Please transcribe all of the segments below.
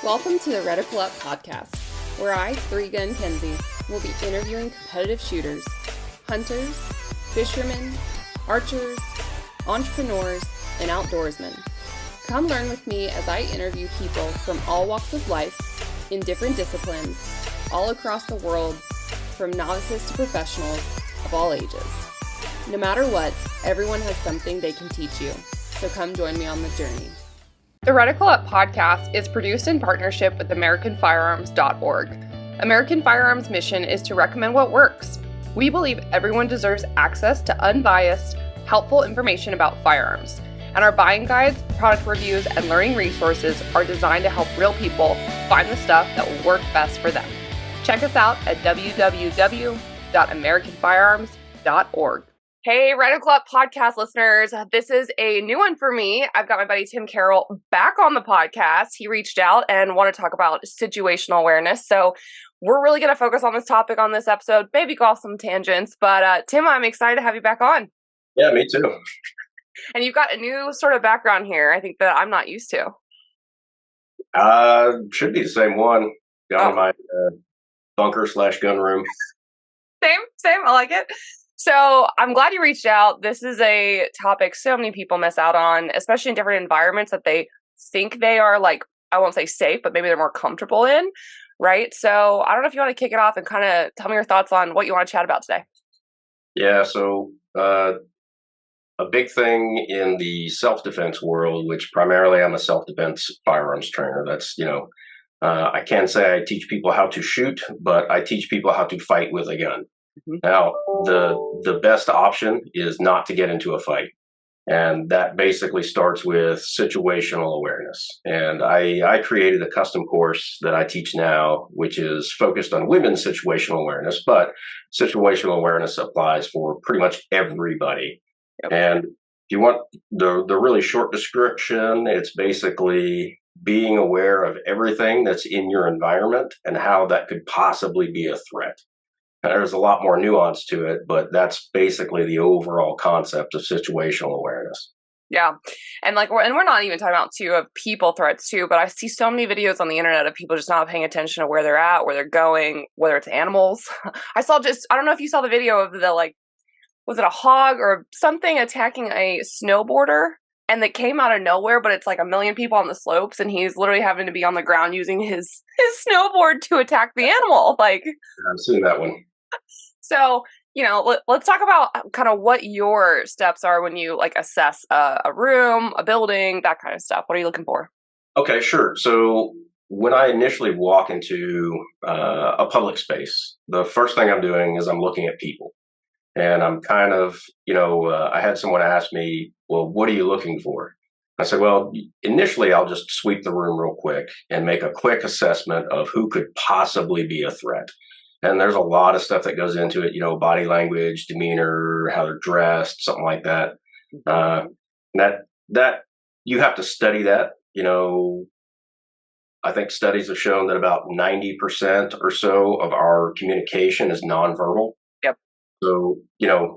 Welcome to the Reticle Up podcast, where I, 3-Gun Kenzie, will be interviewing competitive shooters, hunters, fishermen, archers, entrepreneurs, and outdoorsmen. Come learn with me as I interview people from all walks of life, in different disciplines, all across the world, from novices to professionals of all ages. No matter what, everyone has something they can teach you, so come join me on the journey. The Reticle Up podcast is produced in partnership with AmericanFirearms.org. American Firearms' mission is to recommend what works. We believe everyone deserves access to unbiased, helpful information about firearms, and our buying guides, product reviews, and learning resources are designed to help real people find the stuff that will work best for them. Check us out at www.americanfirearms.org. Hey, Reticle Up podcast listeners. This is a new one for me. I've got my buddy Tim Carroll back on the podcast. He reached out and wanted to talk about situational awareness. So we're really going to focus on this topic on this episode, maybe go off some tangents. But Tim, I'm excited to have you back on. Yeah, me too. And you've got a new sort of background here, I think, that I'm not used to. Should be the same one. Down in my bunker/gun room. Same. I like it. So I'm glad you reached out. This is a topic so many people miss out on, especially in different environments that they think they are, like, I won't say safe, but maybe they're more comfortable in, right? So I don't know if you want to kick it off and kind of tell me your thoughts on what you want to chat about today. Yeah, so a big thing in the self-defense world, which primarily I'm a self-defense firearms trainer. That's, I can't say I teach people how to shoot, but I teach people how to fight with a gun. Mm-hmm. Now, the best option is not to get into a fight. And that basically starts with situational awareness. And I created a custom course that I teach now, which is focused on women's situational awareness, but situational awareness applies for pretty much everybody. Yep. And if you want the really short description, it's basically being aware of everything that's in your environment and how that could possibly be a threat. There's a lot more nuance to it, but that's basically the overall concept of situational awareness. Yeah. And we're not even talking about of people threats too, but I see so many videos on the internet of people just not paying attention to where they're at, where they're going, whether it's animals. I don't know if you saw the video of was it a hog or something attacking a snowboarder? And they came out of nowhere, but it's like a million people on the slopes, and he's literally having to be on the ground using his snowboard to attack the animal. I've seen that one. So, let's talk about kind of what your steps are when you assess a room, a building, that kind of stuff. What are you looking for? Okay, sure. So when I initially walk into a public space, the first thing I'm doing is I'm looking at people. And I'm kind of, I had someone ask me, well, what are you looking for? I said, well, initially I'll just sweep the room real quick and make a quick assessment of who could possibly be a threat. And there's a lot of stuff that goes into it, body language, demeanor, how they're dressed, something like that. That you have to study that. I think studies have shown that about 90% or so of our communication is nonverbal. Yep. So,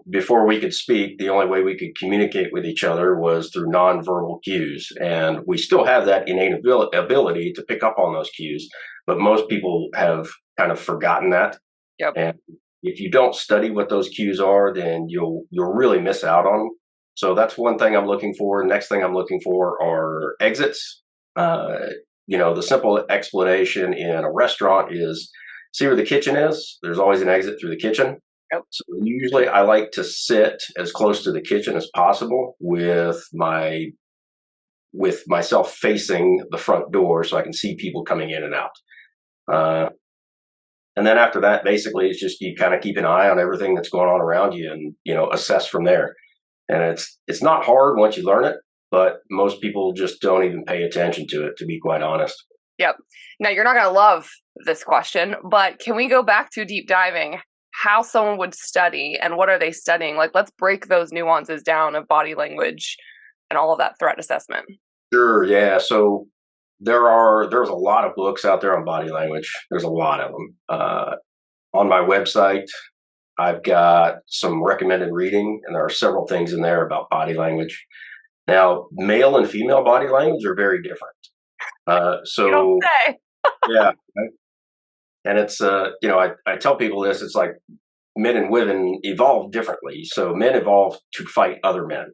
before we could speak, the only way we could communicate with each other was through nonverbal cues. And we still have that innate ability to pick up on those cues, but most people have kind of forgotten that. Yep. And if you don't study what those cues are, then you'll really miss out on them. So that's one thing I'm looking for. Next thing I'm looking for are exits. The simple explanation in a restaurant is, see where the kitchen is? There's always an exit through the kitchen. Yep. So usually I like to sit as close to the kitchen as possible with myself facing the front door so I can see people coming in and out. And then after that, basically, it's just you kind of keep an eye on everything that's going on around you and, assess from there. And it's not hard once you learn it, but most people just don't even pay attention to it, to be quite honest. Yep. Now, you're not going to love this question, but can we go back to deep diving? How someone would study and what are they studying? Let's break those nuances down of body language and all of that threat assessment. Sure. Yeah. So there's a lot of books out there on body language. There's a lot of them. On my website, I've got some recommended reading, and there are several things in there about body language. Now, male and female body language are very different. You don't So say. yeah, and it's I tell people this. It's like men and women evolve differently. So men evolved to fight other men.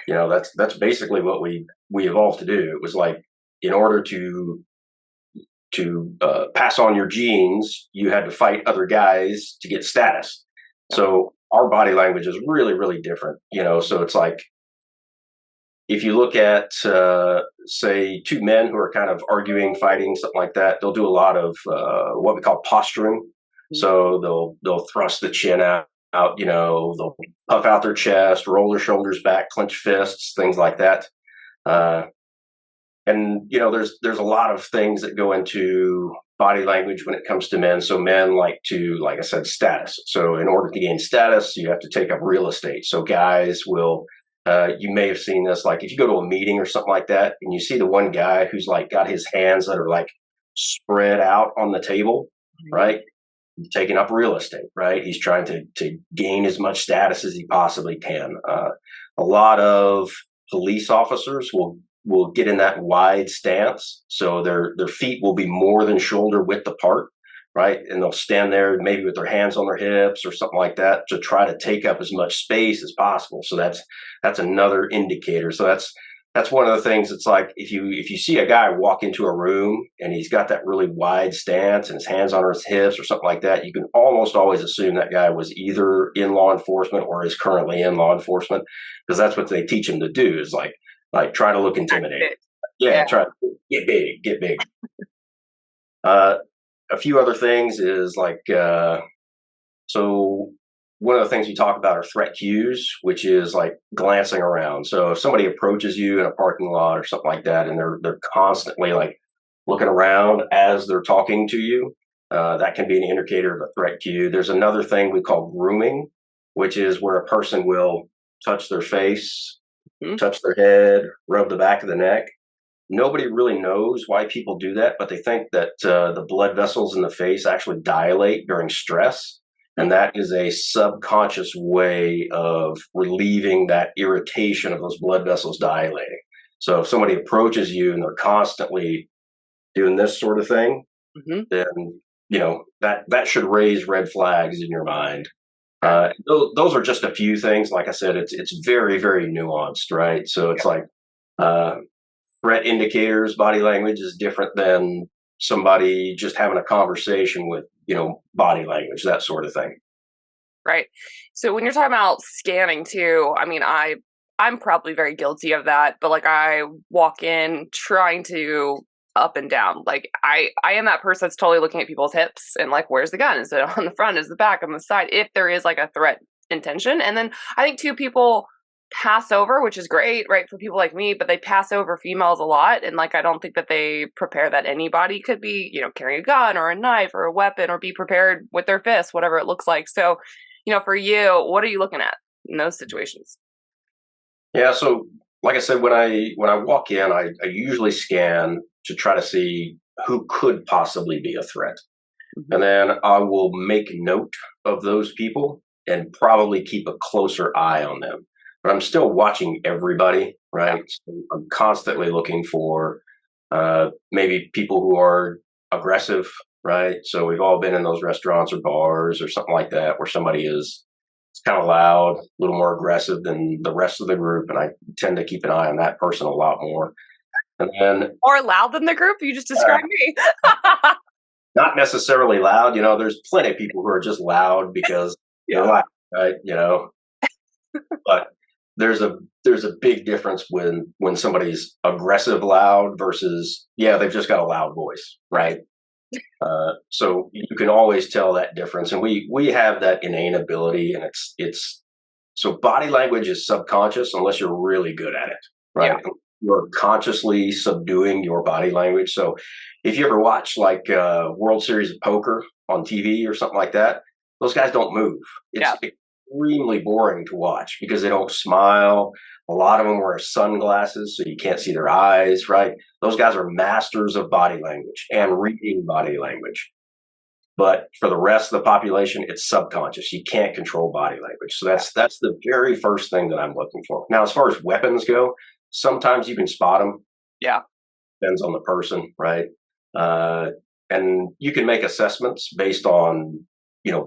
That's basically what we evolved to do. It was like in order to pass on your genes, you had to fight other guys to get status. So our body language is really, really different. So it's like if you look at say two men who are kind of arguing, fighting, something like that, they'll do a lot of what we call posturing. So they'll thrust the chin out, they'll puff out their chest, roll their shoulders back, clench fists, things like that. Uh, and there's a lot of things that go into body language when it comes to men. So men like to, like I said, status. So in order to gain status, you have to take up real estate. So guys will you may have seen this, like if you go to a meeting or something like that and you see the one guy who's like got his hands that are like spread out on the table, right? He's taking up real estate, right? He's trying to gain as much status as he possibly can. A lot of police officers will get in that wide stance, so their feet will be more than shoulder width apart, right? And they'll stand there maybe with their hands on their hips or something like that to try to take up as much space as possible. So that's another indicator. So that's one of the things. It's like if you see a guy walk into a room and he's got that really wide stance and his hands on his hips or something like that, you can almost always assume that guy was either in law enforcement or is currently in law enforcement, because that's what they teach him to do, is like try to look intimidating. Yeah, try to get big. A few other things is like so one of the things we talk about are threat cues, which is like glancing around. So if somebody approaches you in a parking lot or something like that, and they're constantly like looking around as they're talking to you, that can be an indicator of a threat cue. There's another thing we call grooming, which is where a person will touch their face, touch their head, rub the back of the neck. Nobody really knows why people do that, but they think that the blood vessels in the face actually dilate during stress. And that is a subconscious way of relieving that irritation of those blood vessels dilating. So if somebody approaches you and they're constantly doing this sort of thing, then that should raise red flags in your mind. Those are just a few things. Like I said, it's very, very nuanced, right? So it's like threat indicators, body language is different than somebody just having a conversation with, body language, that sort of thing. Right. So when you're talking about scanning too, I mean, I'm probably very guilty of that, but like I walk in trying to up and down. Like I am that person that's totally looking at people's hips and like, where's the gun? Is it on the front? Is the back, on the side? If there is like a threat intention. And then I think too, people pass over, which is great, right, for people like me, but they pass over females a lot. And like, I don't think that they prepare that anybody could be, carrying a gun or a knife or a weapon or be prepared with their fists, whatever it looks like. So, for you, what are you looking at in those situations? Yeah. So like I said, when I walk in, I usually scan to try to see who could possibly be a threat. And then I will make note of those people and probably keep a closer eye on them. But I'm still watching everybody, right? So I'm constantly looking for maybe people who are aggressive, right? So we've all been in those restaurants or bars or something like that where somebody is kind of loud, a little more aggressive than the rest of the group. And I tend to keep an eye on that person a lot more. And then more loud than the group? You just described me. Not necessarily loud. There's plenty of people who are just loud because they're loud, right? But there's a big difference when somebody's aggressive loud versus they've just got a loud voice, right? So you can always tell that difference, and we have that innate ability, and it's so body language is subconscious unless you're really good at it, right? You're consciously subduing your body language. So if you ever watch like World Series of Poker on TV or something like that, those guys don't move. It's extremely boring to watch because they don't smile. A lot of them wear sunglasses so you can't see their eyes, right? Those guys are masters of body language and reading body language. But for the rest of the population, it's subconscious. You can't control body language. So that's the very first thing that I'm looking for. Now, as far as weapons go, sometimes you can spot them. Yeah. depends on the person, right? And you can make assessments based on,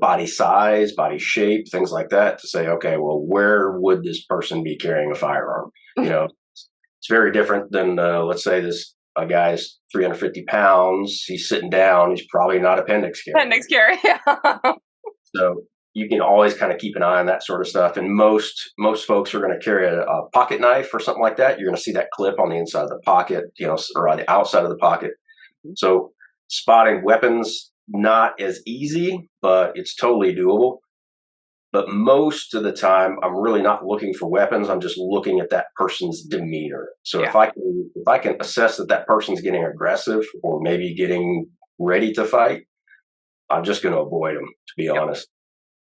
body size, body shape, things like that to say, okay, well, where would this person be carrying a firearm? It's very different than, let's say a guy's 350 pounds. He's sitting down. He's probably not appendix carrying. Appendix carry. So you can always kind of keep an eye on that sort of stuff. And most folks are going to carry a pocket knife or something like that. You're going to see that clip on the inside of the pocket, or on the outside of the pocket. So spotting weapons, not as easy, but it's totally doable. But most of the time, I'm really not looking for weapons. I'm just looking at that person's demeanor. So if I can assess that person's getting aggressive or maybe getting ready to fight, I'm just going to avoid them, to be honest.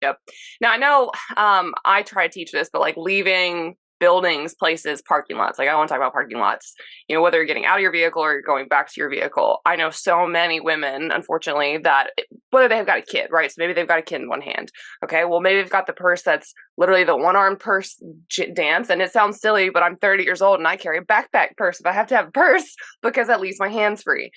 Yep. Now I know I try to teach this, but like leaving buildings, places, parking lots. Like I want to talk about parking lots. Whether you're getting out of your vehicle or you're going back to your vehicle. I know so many women, unfortunately, that whether they've got a kid, right? So maybe they've got a kid in one hand. Okay, well maybe they've got the purse that's literally the one-armed purse dance, and it sounds silly, but I'm 30 years old and I carry a backpack purse if I have to have a purse because that leaves my hands free.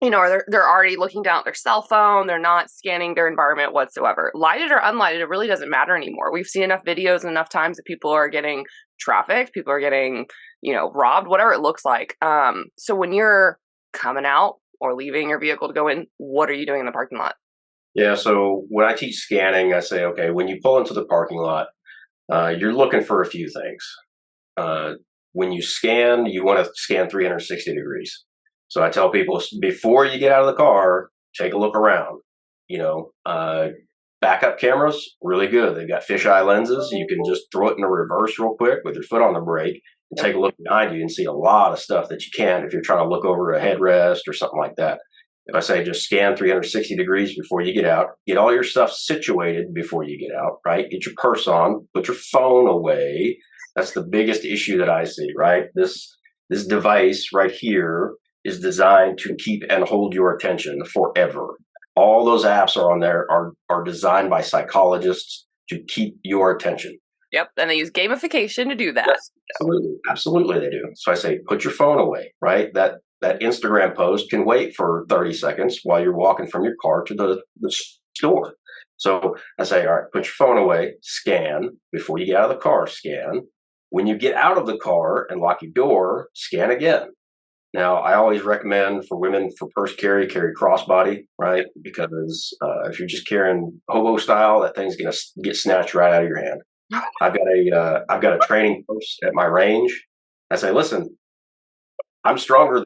Or they're already looking down at their cell phone. They're not scanning their environment whatsoever. Lighted or unlighted, it really doesn't matter anymore. We've seen enough videos and enough times that people are getting trafficked, people are getting, robbed, whatever it looks like. So when you're coming out or leaving your vehicle to go in, what are you doing in the parking lot? Yeah, so when I teach scanning, I say, okay, when you pull into the parking lot, you're looking for a few things. When you scan, you want to scan 360 degrees. So I tell people before you get out of the car, take a look around. Backup cameras, really good. They've got fisheye lenses. You can just throw it in the reverse real quick with your foot on the brake and take a look behind you and see a lot of stuff that you can't if you're trying to look over a headrest or something like that. If I say just scan 360 degrees before you get out, get all your stuff situated before you get out, right? Get your purse on, put your phone away. That's the biggest issue that I see, right? This device right here is designed to keep and hold your attention forever. All those apps are on there are designed by psychologists to keep your attention. Yep, and they use gamification to do that. Yes, absolutely they do. So I say, put your phone away, right? That Instagram post can wait for 30 seconds while you're walking from your car to the store. So I say, all right, put your phone away, scan before you get out of the car, scan. When you get out of the car and lock your door, scan again. Now, I always recommend for women for purse carry crossbody, right? Because if you're just carrying hobo style, that thing's going to get snatched right out of your hand. I've got a training purse at my range. I say, listen, I'm stronger.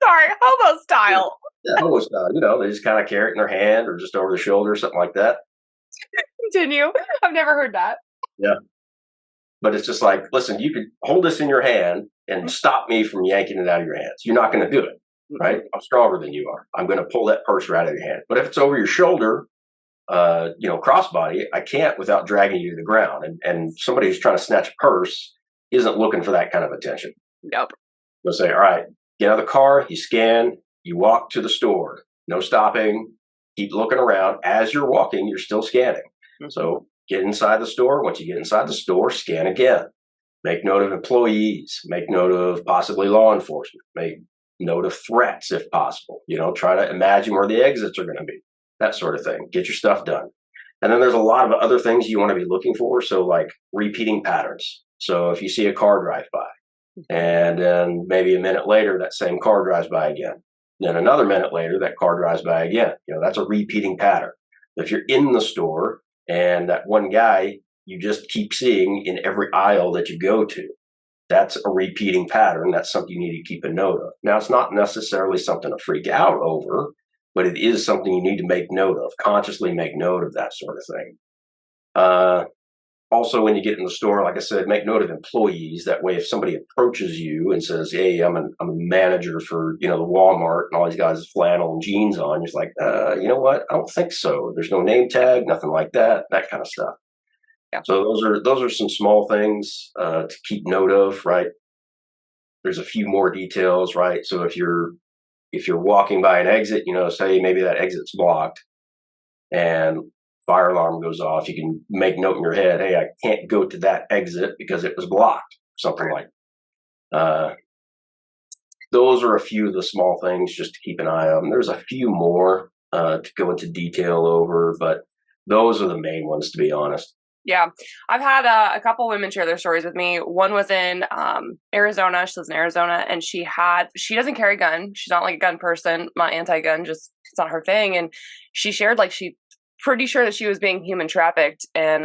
Sorry, hobo style. Yeah, hobo style. They just kind of carry it in their hand or just over the shoulder or something like that. Continue. I've never heard that. Yeah. But it's just like, listen, you could hold this in your hand and stop me from yanking it out of your hands. You're not going to do it, right? I'm stronger than you are. I'm going to pull that purse right out of your hand. But if it's over your shoulder, crossbody, I can't without dragging you to the ground. And somebody who's trying to snatch a purse isn't looking for that kind of attention. Nope. They'll say, all right, get out of the car, you scan, you walk to the store. No stopping. Keep looking around. As you're walking, you're still scanning. Mm-hmm. So get inside the store. Once you get inside the store, scan again. Make note of employees. Make note of possibly law enforcement. Make note of threats if possible. Try to imagine where the exits are going to be. That sort of thing. Get your stuff done. And then there's a lot of other things you want to be looking for. So like repeating patterns. So if you see a car drive by and then maybe a minute later, that same car drives by again. Then another minute later, that car drives by again. That's a repeating pattern. If you're in the store and that one guy you just keep seeing in every aisle that you go to, that's a repeating pattern. That's something you need to keep a note of. Now, it's not necessarily something to freak out over, but it is something you need to make note of, consciously make note of that sort of thing. Also, when you get in the store, like I said, make note of employees. That way, if somebody approaches you and says, hey, I'm a manager for, the Walmart and all these guys with flannel and jeans on, you're like, you know what? I don't think so. There's no name tag, nothing like that kind of stuff. Yeah. So those are some small things to keep note of, right? There's a few more details, right? So if you're walking by an exit, say maybe that exit's blocked and fire alarm goes off, you can make note in your head, hey, I can't go to that exit because it was blocked, something like that. those are a few of the small things just to keep an eye on. There's a few more to go into detail over, but those are the main ones, to be honest. Yeah, I've had a couple women share their stories with me. One was in Arizona. She lives in Arizona, and she doesn't carry a gun. She's not like a gun person, not anti-gun, just it's not her thing. And she shared like she pretty sure that she was being human trafficked and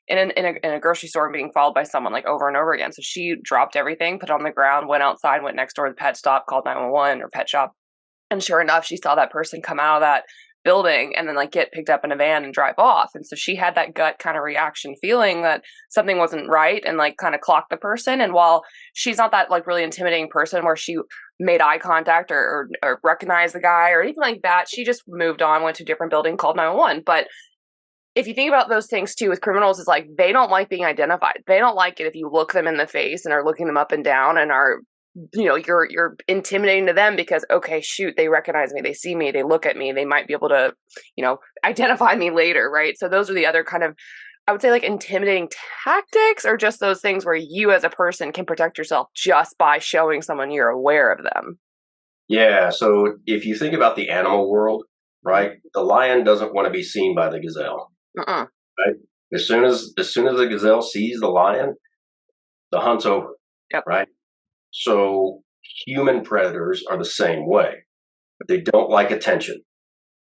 in a grocery store and being followed by someone like over and over again. So she dropped everything, put it on the ground, went outside, went next door to the pet stop, called 911 or pet shop. And sure enough, she saw that person come out of that building and then like get picked up in a van and drive off. And so she had that gut kind of reaction feeling that something wasn't right and like kind of clocked the person. And while she's not that like really intimidating person where she made eye contact or recognized the guy or anything like that, she just moved on, went to a different building, called 911. But if you think about those things too with criminals, it's like they don't like being identified. They don't like it if you look them in the face and are looking them up and down and are, you know, you're intimidating to them because, okay, shoot, they recognize me, they see me, they look at me, they might be able to, you know, identify me later, right? So those are the other kind of, I would say like intimidating tactics, or just those things where you as a person can protect yourself just by showing someone you're aware of them. Yeah, so if you think about the animal world, right, the lion doesn't want to be seen by the gazelle, right? As soon as the gazelle sees the lion, the hunt's over, Yep. right? So human predators are the same way. They don't like attention.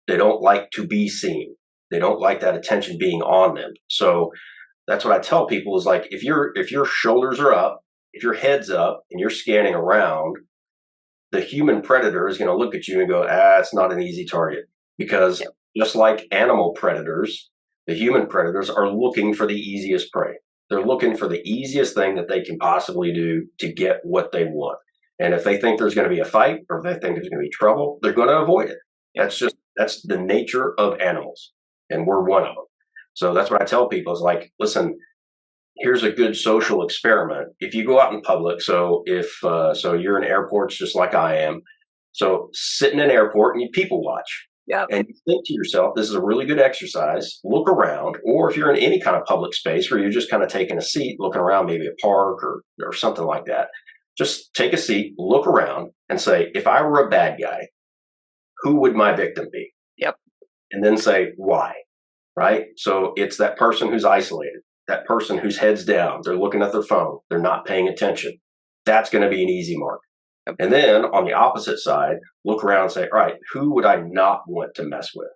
They don't like to be seen. They don't like that attention being on them. So that's what I tell people is like, if your shoulders are up, if your head's up and you're scanning around, the human predator is going to look at you and go, it's not an easy target. Because just like animal predators, the human predators are looking for the easiest prey. They're looking for the easiest thing that they can possibly do to get what they want. And if they think there's going to be a fight or if they think there's going to be trouble, they're going to avoid it. That's the nature of animals. And we're one of them. So that's what I tell people is like, listen, here's a good social experiment. If you go out in public, so so you're in airports just like I am. So sit in an airport and you people watch. Yep. And you think to yourself, this is a really good exercise. Look around, or if you're in any kind of public space where you're just kind of taking a seat, looking around, maybe a park or something like that, just take a seat, look around, and say, if I were a bad guy, who would my victim be? Yep. And then say, why? Right? So it's that person who's isolated, that person whose head's down, they're looking at their phone, they're not paying attention. That's going to be an easy mark. And then on the opposite side, look around and say, all right, who would I not want to mess with?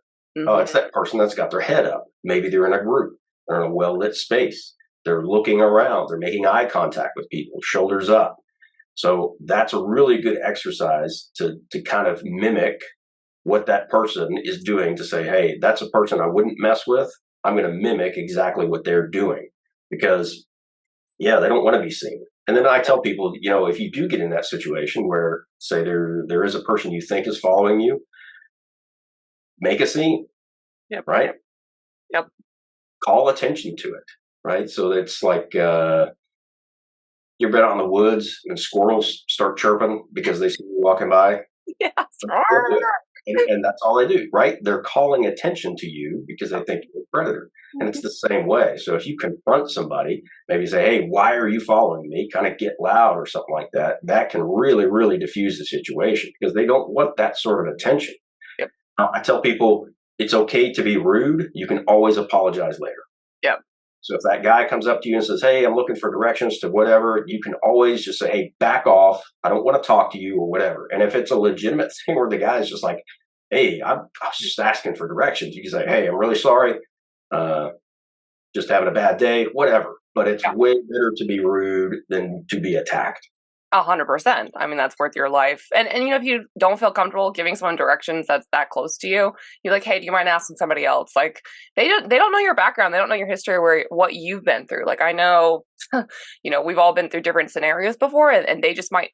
Oh, it's that person that's got their head up. Maybe they're in a group. They're in a well-lit space. They're looking around. They're making eye contact with people, shoulders up. So that's a really good exercise to kind of mimic what that person is doing, to say, hey, that's a person I wouldn't mess with. I'm going to mimic exactly what they're doing because, they don't want to be seen. And then I tell people, if you do get in that situation where, say, there is a person you think is following you, make a scene, right? Yep. Call attention to it, right? So it's like you've been out in the woods and squirrels start chirping because they see you walking by. Yeah. And that's all they do, right? They're calling attention to you because they think you're a predator. And it's the same way. So if you confront somebody, maybe say, hey, why are you following me? Kind of get loud or something like that. That can really, really diffuse the situation because they don't want that sort of attention. Yep. I tell people it's okay to be rude. You can always apologize later. Yep. So if that guy comes up to you and says, hey, I'm looking for directions to whatever, you can always just say, hey, back off. I don't want to talk to you or whatever. And if it's a legitimate thing where the guy is just like, hey, I was just asking for directions, you can say, hey, I'm really sorry. Just having a bad day, whatever. But it's way better to be rude than to be attacked. 100%. I mean, that's worth your life. And if you don't feel comfortable giving someone directions that's that close to you, you're like, hey, do you mind asking somebody else? Like they don't know your background. They don't know your history, what you've been through. Like I know, we've all been through different scenarios before and they just might,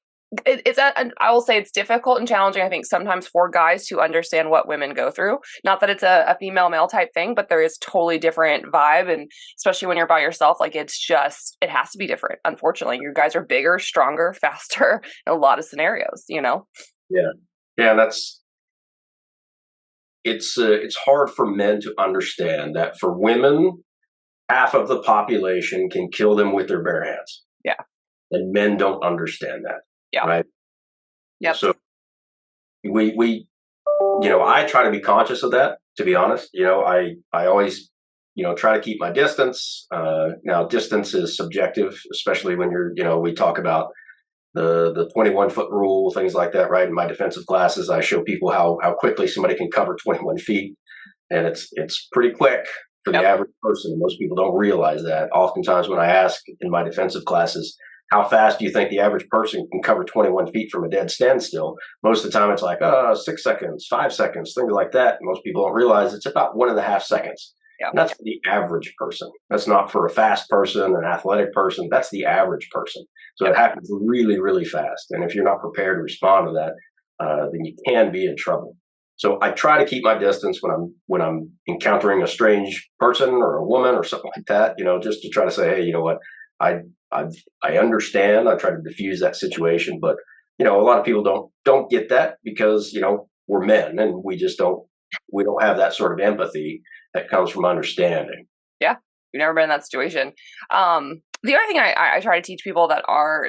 I will say it's difficult and challenging, I think, sometimes for guys to understand what women go through. Not that it's a female male type thing, but there is totally different vibe. And especially when you're by yourself, like it has to be different. Unfortunately, you guys are bigger, stronger, faster in a lot of scenarios, Yeah. Yeah. It's hard for men to understand that for women, half of the population can kill them with their bare hands. Yeah. And men don't understand that. Yeah. Right. Yep. So we I try to be conscious of that, to be honest. I always, try to keep my distance. Now, distance is subjective, especially when we talk about the 21-foot rule, things like that, right? In my defensive classes, I show people how quickly somebody can cover 21 feet, and it's pretty quick for the average person. Most people don't realize that. Oftentimes, when I ask in my defensive classes, how fast do you think the average person can cover 21 feet from a dead standstill? Most of the time, it's like 6 seconds, 5 seconds, things like that. Most people don't realize it's about 1.5 seconds. And that's for the average person. That's not for a fast person, an athletic person. That's the average person. So it happens really, really fast. And if you're not prepared to respond to that, then you can be in trouble. So I try to keep my distance when I'm encountering a strange person or a woman or something like that. Just to try to say, hey, you know what, I understand. I try to diffuse that situation, but a lot of people don't get that because we're men and we don't have that sort of empathy that comes from understanding. Yeah, you've never been in that situation. The other thing I try to teach people that are,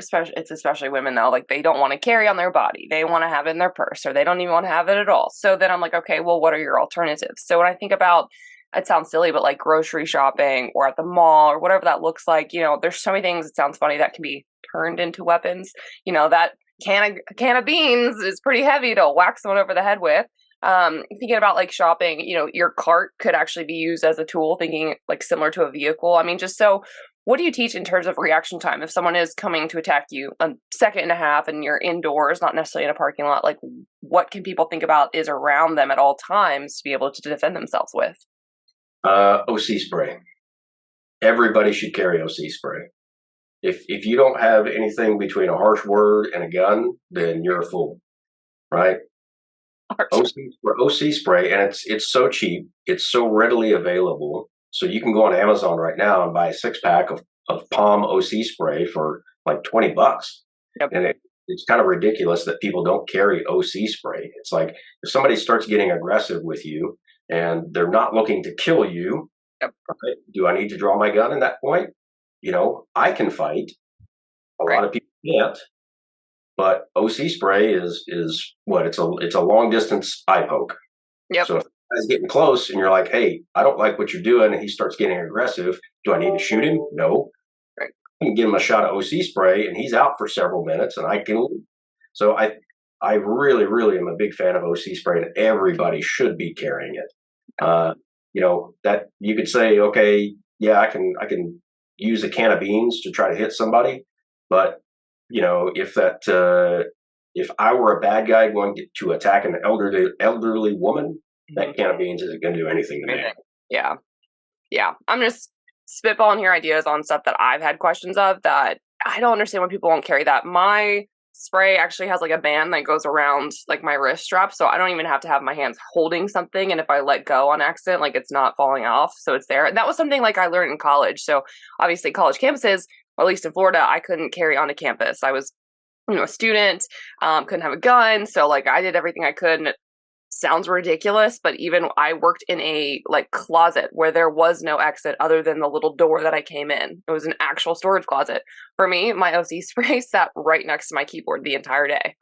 especially women though, like they don't want to carry on their body. They want to have it in their purse or they don't even want to have it at all. So then I'm like, okay, well, what are your alternatives? So when I think about, it sounds silly, but like grocery shopping or at the mall or whatever that looks like, there's so many things, it sounds funny, that can be turned into weapons. That can of beans is pretty heavy to whack someone over the head with. Thinking about like shopping, your cart could actually be used as a tool, thinking like similar to a vehicle. I mean, just so what do you teach in terms of reaction time? If someone is coming to attack you a second and a half and you're indoors, not necessarily in a parking lot, like what can people think about is around them at all times to be able to defend themselves with? OC spray. Everybody should carry OC spray. If you don't have anything between a harsh word and a gun, then you're a fool, right? OC spray, and it's so cheap, it's so readily available. So you can go on Amazon right now and buy a 6-pack of Palm OC spray for like $20. Yep. And it's kind of ridiculous that people don't carry OC spray. It's like if somebody starts getting aggressive with you and they're not looking to kill you, right, do I need to draw my gun at that point? I can fight. A lot of people can't. But OC spray is what? It's a long distance eye poke. Yep. So if he's getting close and you're like, hey, I don't like what you're doing, and he starts getting aggressive, do I need to shoot him? No. Right. I can give him a shot of OC spray and he's out for several minutes and I can leave. So I really, really am a big fan of OC spray, and everybody should be carrying it. That you could say, okay, yeah, I can use a can of beans to try to hit somebody, but if I were a bad guy going to attack an elderly woman, that can of beans isn't going to do anything to me. Yeah. I'm just spitballing here ideas on stuff that I've had questions of that I don't understand why people won't carry that. My spray actually has like a band that goes around like my wrist strap, so I don't even have to have my hands holding something, and if I let go on accident, like it's not falling off, so it's there. And that was something like I learned in college. So obviously college campuses, or at least in Florida, I couldn't carry onto campus. I was a student, couldn't have a gun, so like I did everything I could, and it sounds ridiculous, but even I worked in a like closet where there was no exit other than the little door that I came in. It was an actual storage closet. For me, my OC spray sat right next to my keyboard the entire day.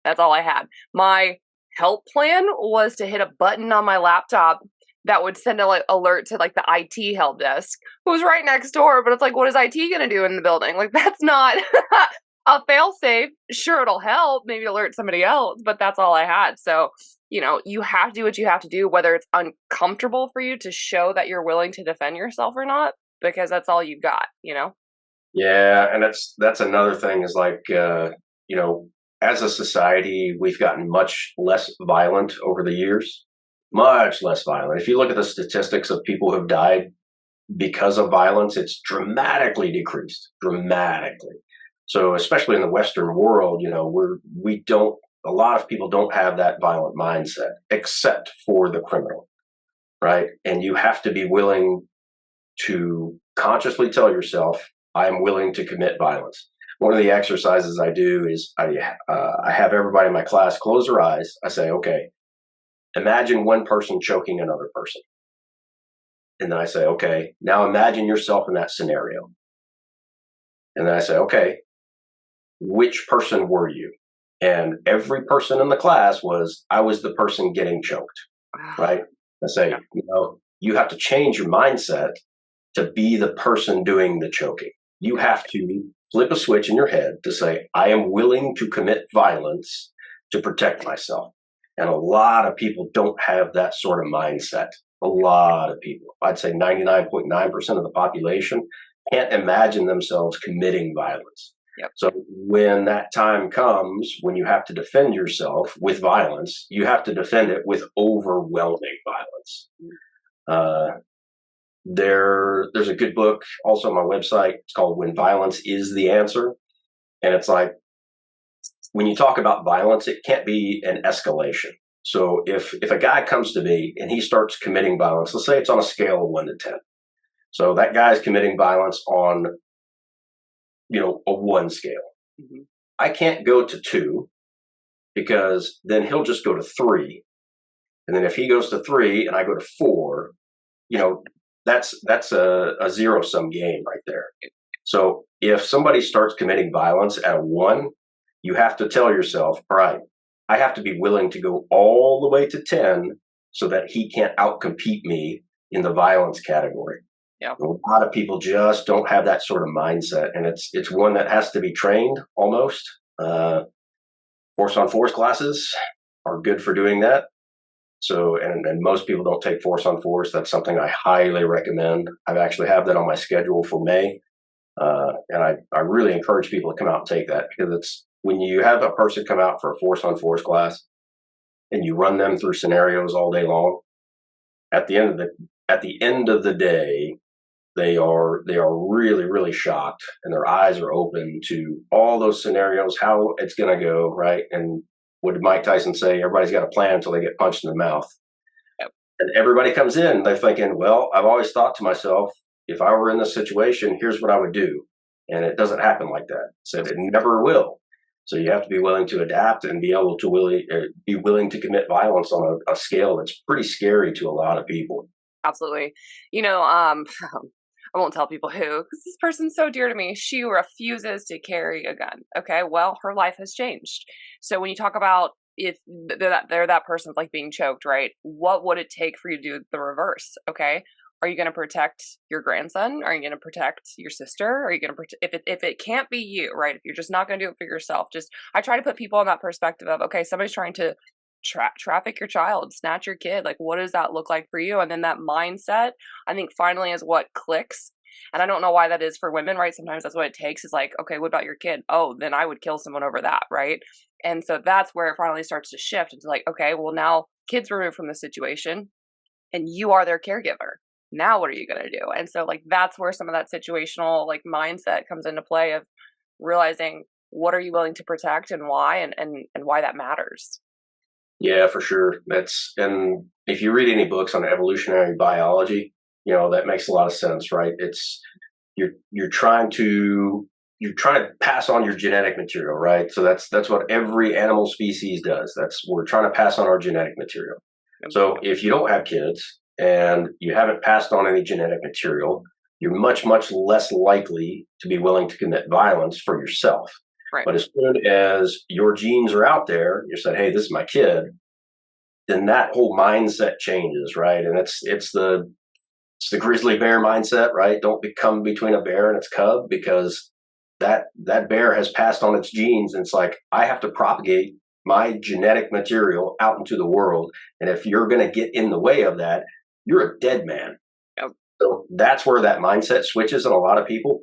That's all I had. My help plan was to hit a button on my laptop that would send an alert to like the IT help desk, who's right next door. But it's like, what is IT going to do in the building? Like, that's not a fail safe. Sure, it'll help, maybe alert somebody else, but that's all I had. So, you have to do what you have to do, whether it's uncomfortable for you to show that you're willing to defend yourself or not, because that's all you've got, Yeah, and that's another thing is like, as a society, we've gotten much less violent over the years. Much less violent. If you look at the statistics of people who have died because of violence, it's dramatically decreased. Dramatically. So especially in the Western world, a lot of people don't have that violent mindset, except for the criminal, right? And you have to be willing to consciously tell yourself, I am willing to commit violence. One of the exercises I do is I have everybody in my class close their eyes. I say, okay, imagine one person choking another person. And then I say, okay, now imagine yourself in that scenario. And then I say, okay, which person were you? And every person in the class I was the person getting choked, right? I say, Yeah. you have to change your mindset to be the person doing the choking. You have to flip a switch in your head to say, I am willing to commit violence to protect myself. And a lot of people don't have that sort of mindset. A lot of people, I'd say 99.9% of the population can't imagine themselves committing violence. Yep. So when that time comes, when you have to defend yourself with violence, you have to defend it with overwhelming violence. There's a good book also on my website. It's called When Violence is the Answer. And it's like, when you talk about violence, it can't be an escalation. So if a guy comes to me and he starts committing violence, let's say it's on a scale of 1 to 10. So that guy's committing violence on, a 1 scale. Mm-hmm. I can't go to 2 because then he'll just go to 3. And then if he goes to 3 and I go to 4, that's a zero-sum game right there. So if somebody starts committing violence at a 1, you have to tell yourself, all right, I have to be willing to go all the way to 10 so that he can't outcompete me in the violence category. Yeah. A lot of people just don't have that sort of mindset, and it's one that has to be trained almost. Force on force classes are good for doing that. So, and most people don't take force on force. That's something I highly recommend. I actually have that on my schedule for May. And I really encourage people to come out and take that, because it's when you have a person come out for a force on force class and you run them through scenarios all day long, at the end of the day, they are really, really shocked, and their eyes are open to all those scenarios, how it's going to go, right? And what did Mike Tyson say? Everybody's got a plan until they get punched in the mouth. Yep. And everybody comes in, they're thinking, well, I've always thought to myself, if I were in this situation, here's what I would do. And it doesn't happen like that. So it never will. So you have to be willing to adapt and be able to be willing to commit violence on a scale that's pretty scary to a lot of people. Absolutely. I won't tell people who, because this person's so dear to me. She refuses to carry a gun. Okay, well, her life has changed. So when you talk about if they're that person's like being choked, right? What would it take for you to do the reverse? Okay, are you going to protect your grandson? Are you going to protect your sister? Are you going to if it can't be you, right? If you're just not going to do it for yourself, I try to put people in that perspective of, okay, somebody's trying to traffic your child, snatch your kid. Like, what does that look like for you? And then that mindset, I think, finally is what clicks. And I don't know why that is for women, right? Sometimes that's what it takes, is like, okay, what about your kid? Oh, then I would kill someone over that, right? And so that's where it finally starts to shift. It's like, okay, well, now kids removed from the situation and you are their caregiver. Now what are you going to do? And so, like, that's where some of that situational, like, mindset comes into play, of realizing what are you willing to protect and why, and why that matters. Yeah, for sure. And if you read any books on evolutionary biology, that makes a lot of sense, right? It's you're trying to pass on your genetic material, right? So that's what every animal species does. We're trying to pass on our genetic material. So if you don't have kids and you haven't passed on any genetic material, you're much, much less likely to be willing to commit violence for yourself. Right. But as soon as your genes are out there, you said, hey, this is my kid, then that whole mindset changes, right? And it's the grizzly bear mindset, right? Don't become between a bear and its cub, because that bear has passed on its genes. And it's like, I have to propagate my genetic material out into the world. And if you're going to get in the way of that, you're a dead man. Yep. So that's where that mindset switches in a lot of people.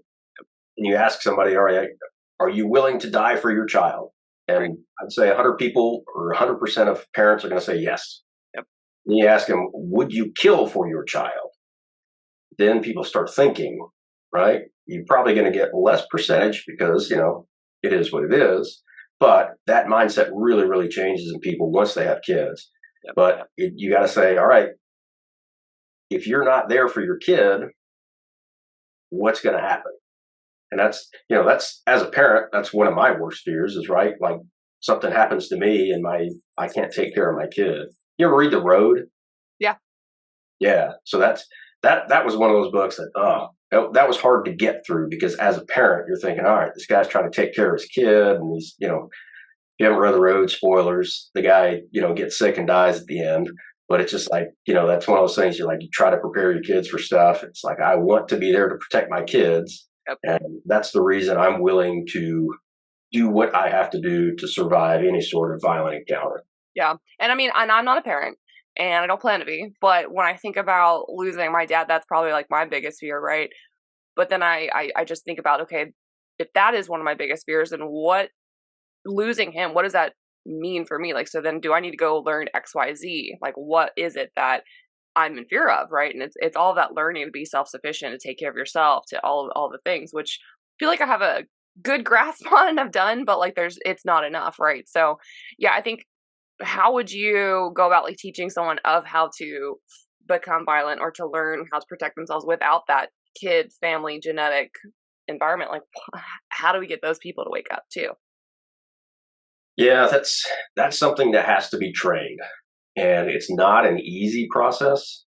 And you ask somebody, all right, are you willing to die for your child? And I'd say 100 people, or 100% of parents, are going to say yes. Yep. And you ask them, would you kill for your child? Then people start thinking, right? You're probably going to get less percentage because, it is what it is. But that mindset really, really changes in people once they have kids. Yep. But you got to say, all right, if you're not there for your kid, what's going to happen? And that's as a parent, that's one of my worst fears, is, right, like, something happens to me and I can't take care of my kid. You ever read The Road? Yeah. Yeah. So that was one of those books that was hard to get through, because as a parent, you're thinking, all right, this guy's trying to take care of his kid, and you haven't read the road, spoilers, the guy, gets sick and dies at the end. But it's just like, that's one of those things you try to prepare your kids for stuff. It's like, I want to be there to protect my kids. Yep. And that's the reason I'm willing to do what I have to do to survive any sort of violent encounter. Yeah. And I mean, and I'm not a parent and I don't plan to be, but when I think about losing my dad, that's probably like my biggest fear, right? But then I just think about, okay, if that is one of my biggest fears, then losing him, what does that mean for me? Like, so then do I need to go learn XYZ? Like, what is it that I'm in fear of, right? And it's all that learning to be self-sufficient, to take care of yourself, to all the things, which I feel like I have a good grasp on and I've done, but like it's not enough, right? So yeah, I think, how would you go about like teaching someone of how to become violent or to learn how to protect themselves without that kid, family, genetic environment? Like, how do we get those people to wake up too? Yeah, that's something that has to be trained. And it's not an easy process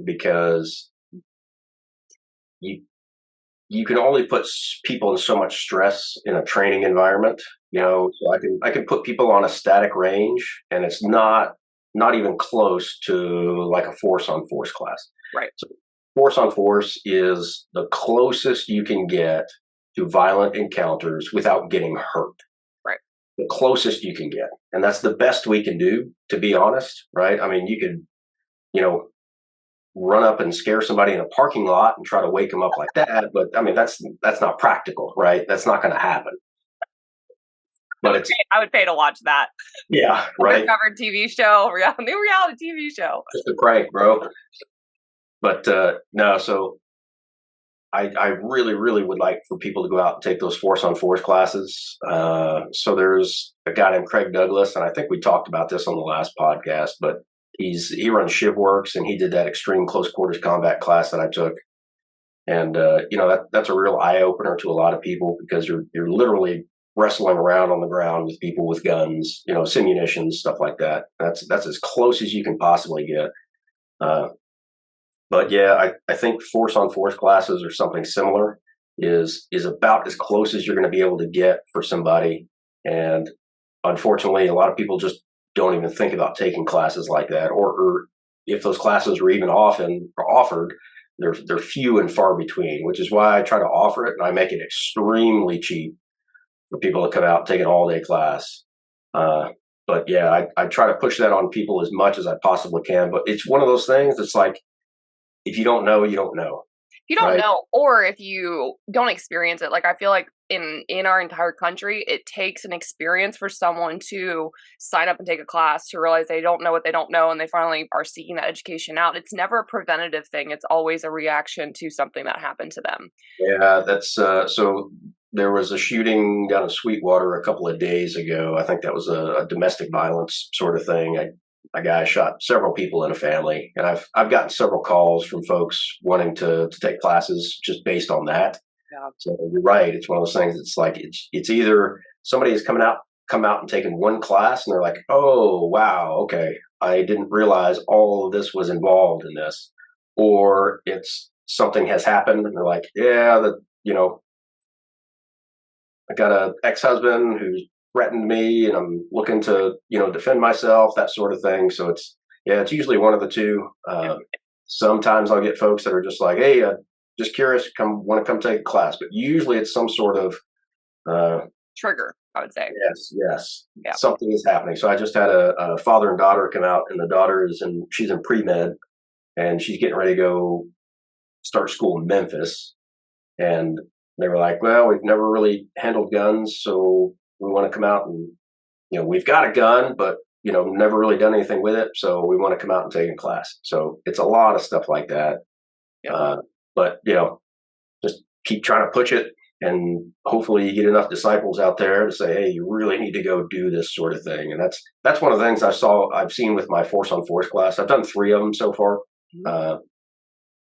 because you can only put people in so much stress in a training environment. So I can put people on a static range, and it's not even close to like a force on force class. Right. So force on force is the closest you can get to violent encounters without getting hurt. Right. The closest you can get, and that's the best we can do, to be honest. Right. I mean, you could, run up and scare somebody in a parking lot and try to wake them up like that. But I mean, that's not practical, right? That's not going to happen. But I would pay to watch that. Yeah, right. Undercover TV show, new reality TV show. Just a prank, bro. But no, so I really, really would like for people to go out and take those force on force classes. So there's a guy named Craig Douglas, and I think we talked about this on the last podcast, but he runs ShivWorks, and he did that extreme close quarters combat class that I took. And that's a real eye opener to a lot of people, because you're literally wrestling around on the ground with people with guns, simunitions, stuff like that. That's as close as you can possibly get. But yeah, I think force on force classes or something similar is about as close as you're going to be able to get for somebody. And unfortunately, a lot of people just don't even think about taking classes like that, or if those classes are even offered, they're few and far between, which is why I try to offer it, and I make it extremely cheap for people to come out and take an all-day class. But yeah, I try to push that on people as much as I possibly can. But it's one of those things that's like, if you don't know, you don't know. You don't know, or if you don't experience it. Like, I feel like in our entire country, it takes an experience for someone to sign up and take a class, to realize they don't know what they don't know, and they finally are seeking that education out. It's never a preventative thing. It's always a reaction to something that happened to them. Yeah, that's so there was a shooting down in Sweetwater a couple of days ago. I think that was a domestic violence sort of thing. A guy shot several people in a family, and I've gotten several calls from folks wanting to take classes just based on that. Yeah. So you're right. It's one of those things. It's like it's either somebody has come out and taken one class, and they're like, oh wow, okay, I didn't realize all of this was involved in this, or it's something has happened, and they're like, yeah, I got an ex-husband who's threatened me, and I'm looking to, defend myself, that sort of thing. So it's usually one of the two. Sometimes I'll get folks that are just like, hey, just curious, want to come take a class, but usually it's some sort of trigger, I would say. Yes. Yeah. Something is happening. So I just had a father and daughter come out, and the daughter she's in pre-med, and she's getting ready to go start school in Memphis. And they were like, well, we've never really handled guns, so we want to come out and, we've got a gun, but, never really done anything with it. So we want to come out and take a class. So it's a lot of stuff like that. Yeah. But, just keep trying to push it, and hopefully you get enough disciples out there to say, hey, you really need to go do this sort of thing. And that's one of the things I've seen with my force on force class. I've done 3 of them so far. Mm-hmm.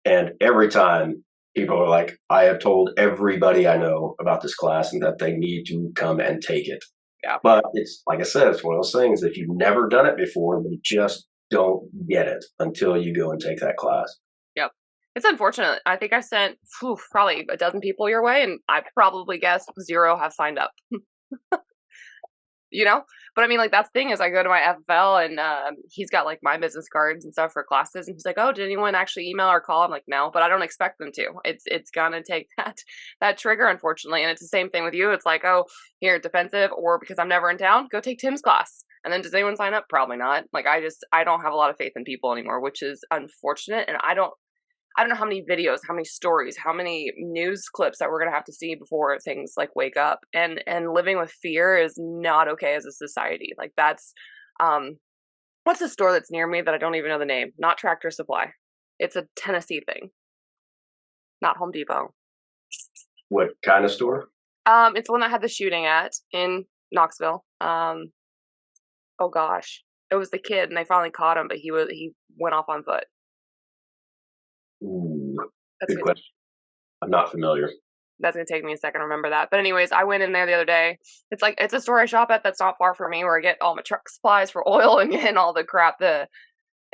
And every time people are like, I have told everybody I know about this class and that they need to come and take it. Yeah. But it's like I said, it's one of those things, if you've never done it before, you just don't get it until you go and take that class. Yep. It's unfortunate. I think I sent probably a dozen people your way, and I probably guessed 0 have signed up. But I mean, like, that's the thing is I go to my FFL and he's got like my business cards and stuff for classes, and he's like, oh, did anyone actually email or call? I'm like, no, but I don't expect them to. It's gonna take that trigger, unfortunately. And it's the same thing with you. It's like, oh, here, defensive, or because I'm never in town, go take Tim's class. And then does anyone sign up? Probably not. Like, I don't have a lot of faith in people anymore, which is unfortunate. And I don't know how many videos, how many stories, how many news clips that we're going to have to see before things like wake up. And living with fear is not okay as a society. Like, that's, what's the store that's near me that I don't even know the name? Not Tractor Supply. It's a Tennessee thing. Not Home Depot. What kind of store? It's the one that had the shooting at in Knoxville. Oh gosh, it was the kid, and they finally caught him, but he went off on foot. Ooh, That's good question. I'm not familiar. That's gonna take me a second to remember that. But anyways, I went in there the other day. It's a store I shop at that's not far from me, where I get all my truck supplies for oil and all the crap.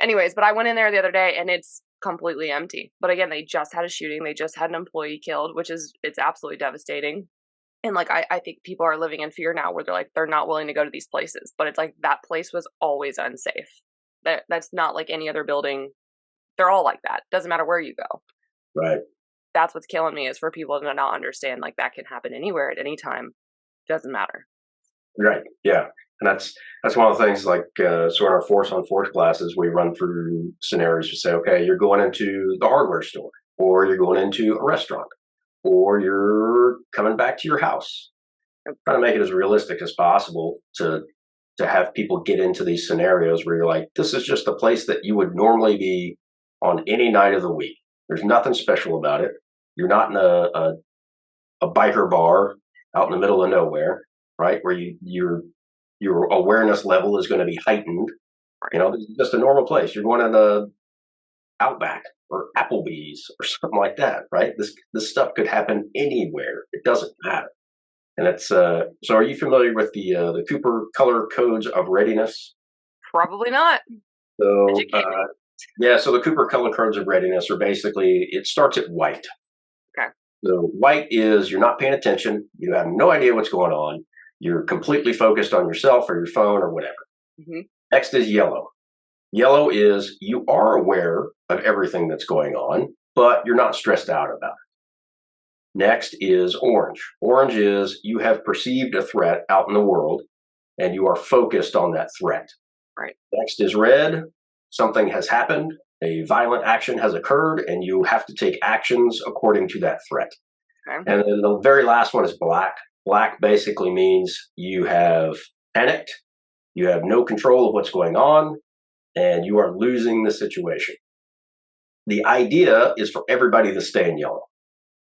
Anyways, but I went in there the other day and it's completely empty. But again, they just had a shooting. They just had an employee killed, it's absolutely devastating. And like, I think people are living in fear now where they're not willing to go to these places. But it's like, that place was always unsafe. That's not like any other building. They're all like that. Doesn't matter where you go. Right. That's what's killing me, is for people to not understand, like, that can happen anywhere at any time. Doesn't matter. Right. Yeah. And that's one of the things, like, so in our force on force classes, we run through scenarios to say, okay, you're going into the hardware store, or you're going into a restaurant, or you're coming back to your house. I'm trying to make it as realistic as possible to have people get into these scenarios where you're like, this is just a place that you would normally be on any night of the week. There's nothing special about it. You're not in a biker bar out in the middle of nowhere, right? Where your awareness level is going to be heightened. This is just a normal place. You're going in the Outback or Applebee's or something like that, right? This stuff could happen anywhere. It doesn't matter. And it's so. Are you familiar with the Cooper color codes of readiness? Probably not. So yeah, so the Cooper color codes of readiness are basically, it starts at white. Okay. So white is you're not paying attention. You have no idea what's going on. You're completely focused on yourself or your phone or whatever. Mm-hmm. Next is yellow. Yellow is you are aware of everything that's going on, but you're not stressed out about it. Next is orange. Orange is you have perceived a threat out in the world and you are focused on that threat. Right. Next is red. Something has happened. A violent action has occurred and you have to take actions according to that threat. Okay. And then the very last one is black. Black basically means you have panicked, you have no control of what's going on, and you are losing the situation. The idea is for everybody to stay in yellow,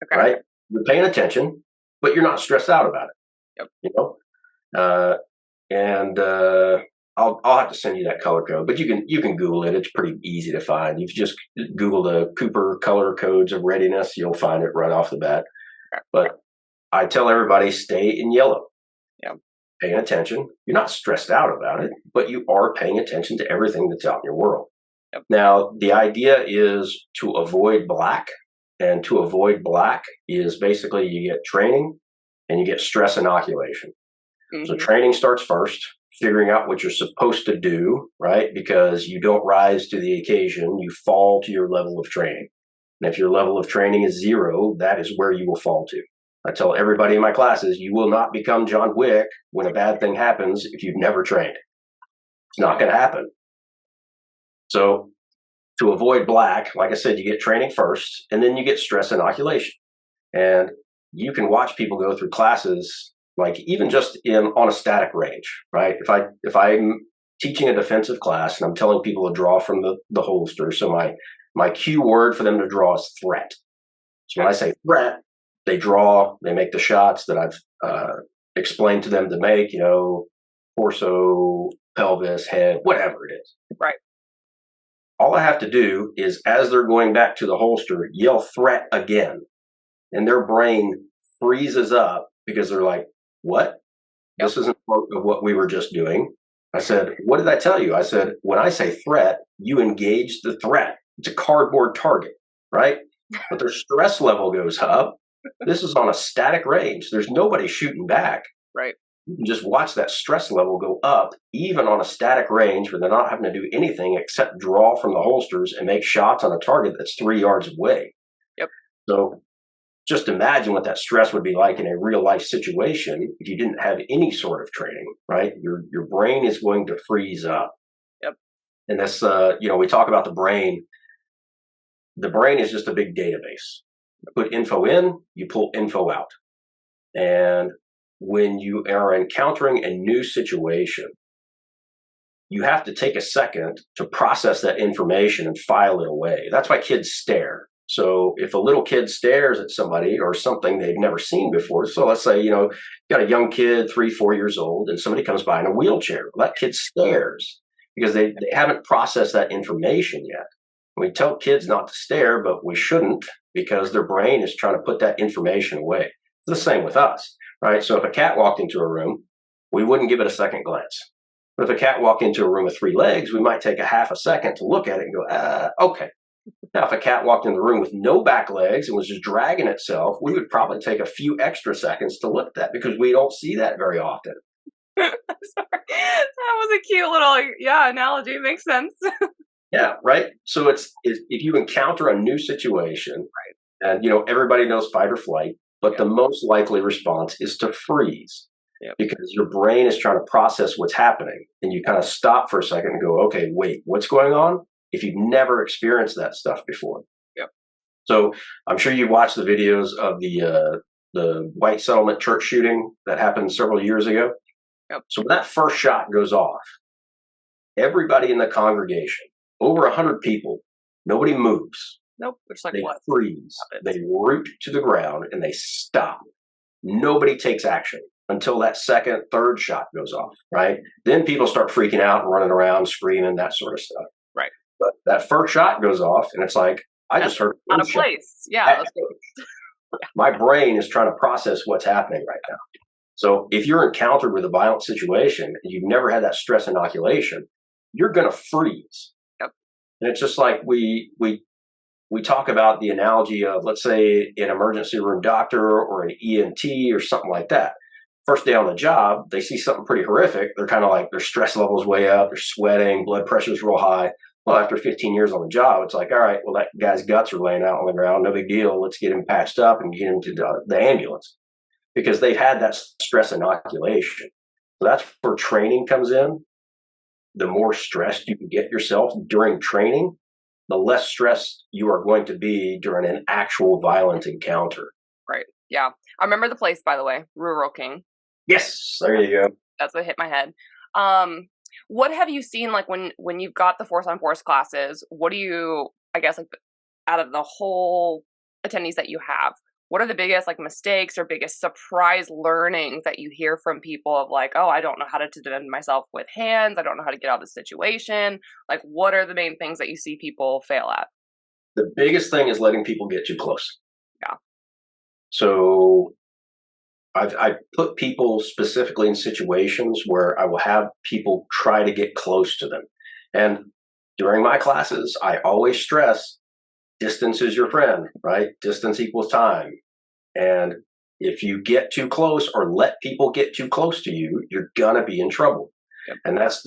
right? You're paying attention, but you're not stressed out about it. Yep. I'll have to send you that color code, but you can Google it. It's pretty easy to find. If you just Google the Cooper color codes of readiness, you'll find it right off the bat. Okay. But I tell everybody, stay in yellow. Yeah. Paying attention. You're not stressed out about it, but you are paying attention to everything that's out in your world. Yep. Now, the idea is to avoid black. And to avoid black is basically you get training and you get stress inoculation. Mm-hmm. So training starts first, figuring out what you're supposed to do, right? Because you don't rise to the occasion, you fall to your level of training. And if your level of training is 0, that is where you will fall to. I tell everybody in my classes, you will not become John Wick when a bad thing happens if you've never trained. It's not going to happen. So to avoid black, like I said, you get training first, and then you get stress inoculation. And you can watch people go through classes, like even just on a static range, right? If I'm teaching a defensive class and I'm telling people to draw from the holster, so my cue word for them to draw is threat. So when I say threat, they draw, they make the shots that I've explained to them to make, torso, pelvis, head, whatever it is. Right. All I have to do is, as they're going back to the holster, yell threat again. And their brain freezes up because they're like, what? Yep. This isn't part of what we were just doing. I said, what did I tell you? I said, when I say threat, you engage the threat. It's a cardboard target, right? But their stress level goes up. This is on a static range. There's nobody shooting back. Right. you can just watch that stress level go up, even on a static range where they're not having to do anything except draw from the holsters and make shots on a target that's 3 yards away. Yep. So just imagine what that stress would be like in a real life situation if you didn't have any sort of training, right? Your brain is going to freeze up. Yep. And that's, we talk about the brain. The brain is just a big database. You put info in, you pull info out. And when you are encountering a new situation, you have to take a second to process that information and file it away. That's why kids stare. So if a little kid stares at somebody or something they've never seen before, so let's say, you got a young kid, 3, 4 years old, and somebody comes by in a wheelchair. Well, that kid stares because they haven't processed that information yet. We tell kids not to stare, but we shouldn't because their brain is trying to put that information away. It's the same with us, right? So if a cat walked into a room, we wouldn't give it a second glance. But if a cat walked into a room with 3 legs, we might take a half a second to look at it and go, okay. Now, if a cat walked in the room with no back legs and was just dragging itself, we would probably take a few extra seconds to look at that because we don't see that very often. Sorry. That was a cute little, analogy. It makes sense. Yeah, right. So it's if you encounter a new situation, right, and everybody knows fight or flight, but the most likely response is to freeze. Yep. Because your brain is trying to process what's happening, and you kind of stop for a second and go, okay, wait, what's going on? If you've never experienced that stuff before. Yep. So I'm sure you watched the videos of the white settlement church shooting that happened several years ago. Yep. So when that first shot goes off, everybody in the congregation, over 100 people, nobody moves. Nope. It's like they what? freeze. They root to the ground and they stop. Nobody takes action until that second, third shot goes off, right? Then people start freaking out and running around, screaming, that sort of stuff. Right. But that first shot goes off and it's like, I just heard out of place. Yeah. My brain is trying to process what's happening right now. So if you're encountered with a violent situation and you've never had that stress inoculation, you're going to freeze. Yep. And it's just like we talk about the analogy of, let's say, an emergency room doctor or an EMT or something like that. First day on the job, they see something pretty horrific. They're kind of like their stress level's way up. They're sweating. Blood pressure's real high. Well, after 15 years on the job, it's like, all right, well, that guy's guts are laying out on the ground. No big deal. Let's get him patched up and get him to the ambulance because they've had that stress inoculation. So that's where training comes in. The more stressed you can get yourself during training, the less stressed you are going to be during an actual violent encounter. Right. Yeah. I remember the place, by the way, Rural King. Yes. There you go. That's what hit my head. What have you seen, like, when you've got the force-on-force classes, what do you, I guess, like, out of the whole attendees that you have, what are the biggest, like, mistakes or biggest surprise learnings that you hear from people of, like, oh, I don't know how to defend myself with hands. I don't know how to get out of this situation. Like, what are the main things that you see people fail at? The biggest thing is letting people get too close. Yeah. So I've put people specifically in situations where I will have people try to get close to them. And during my classes, I always stress distance is your friend, right? Distance equals time. And if you get too close or let people get too close to you, you're going to be in trouble. Yep. And that's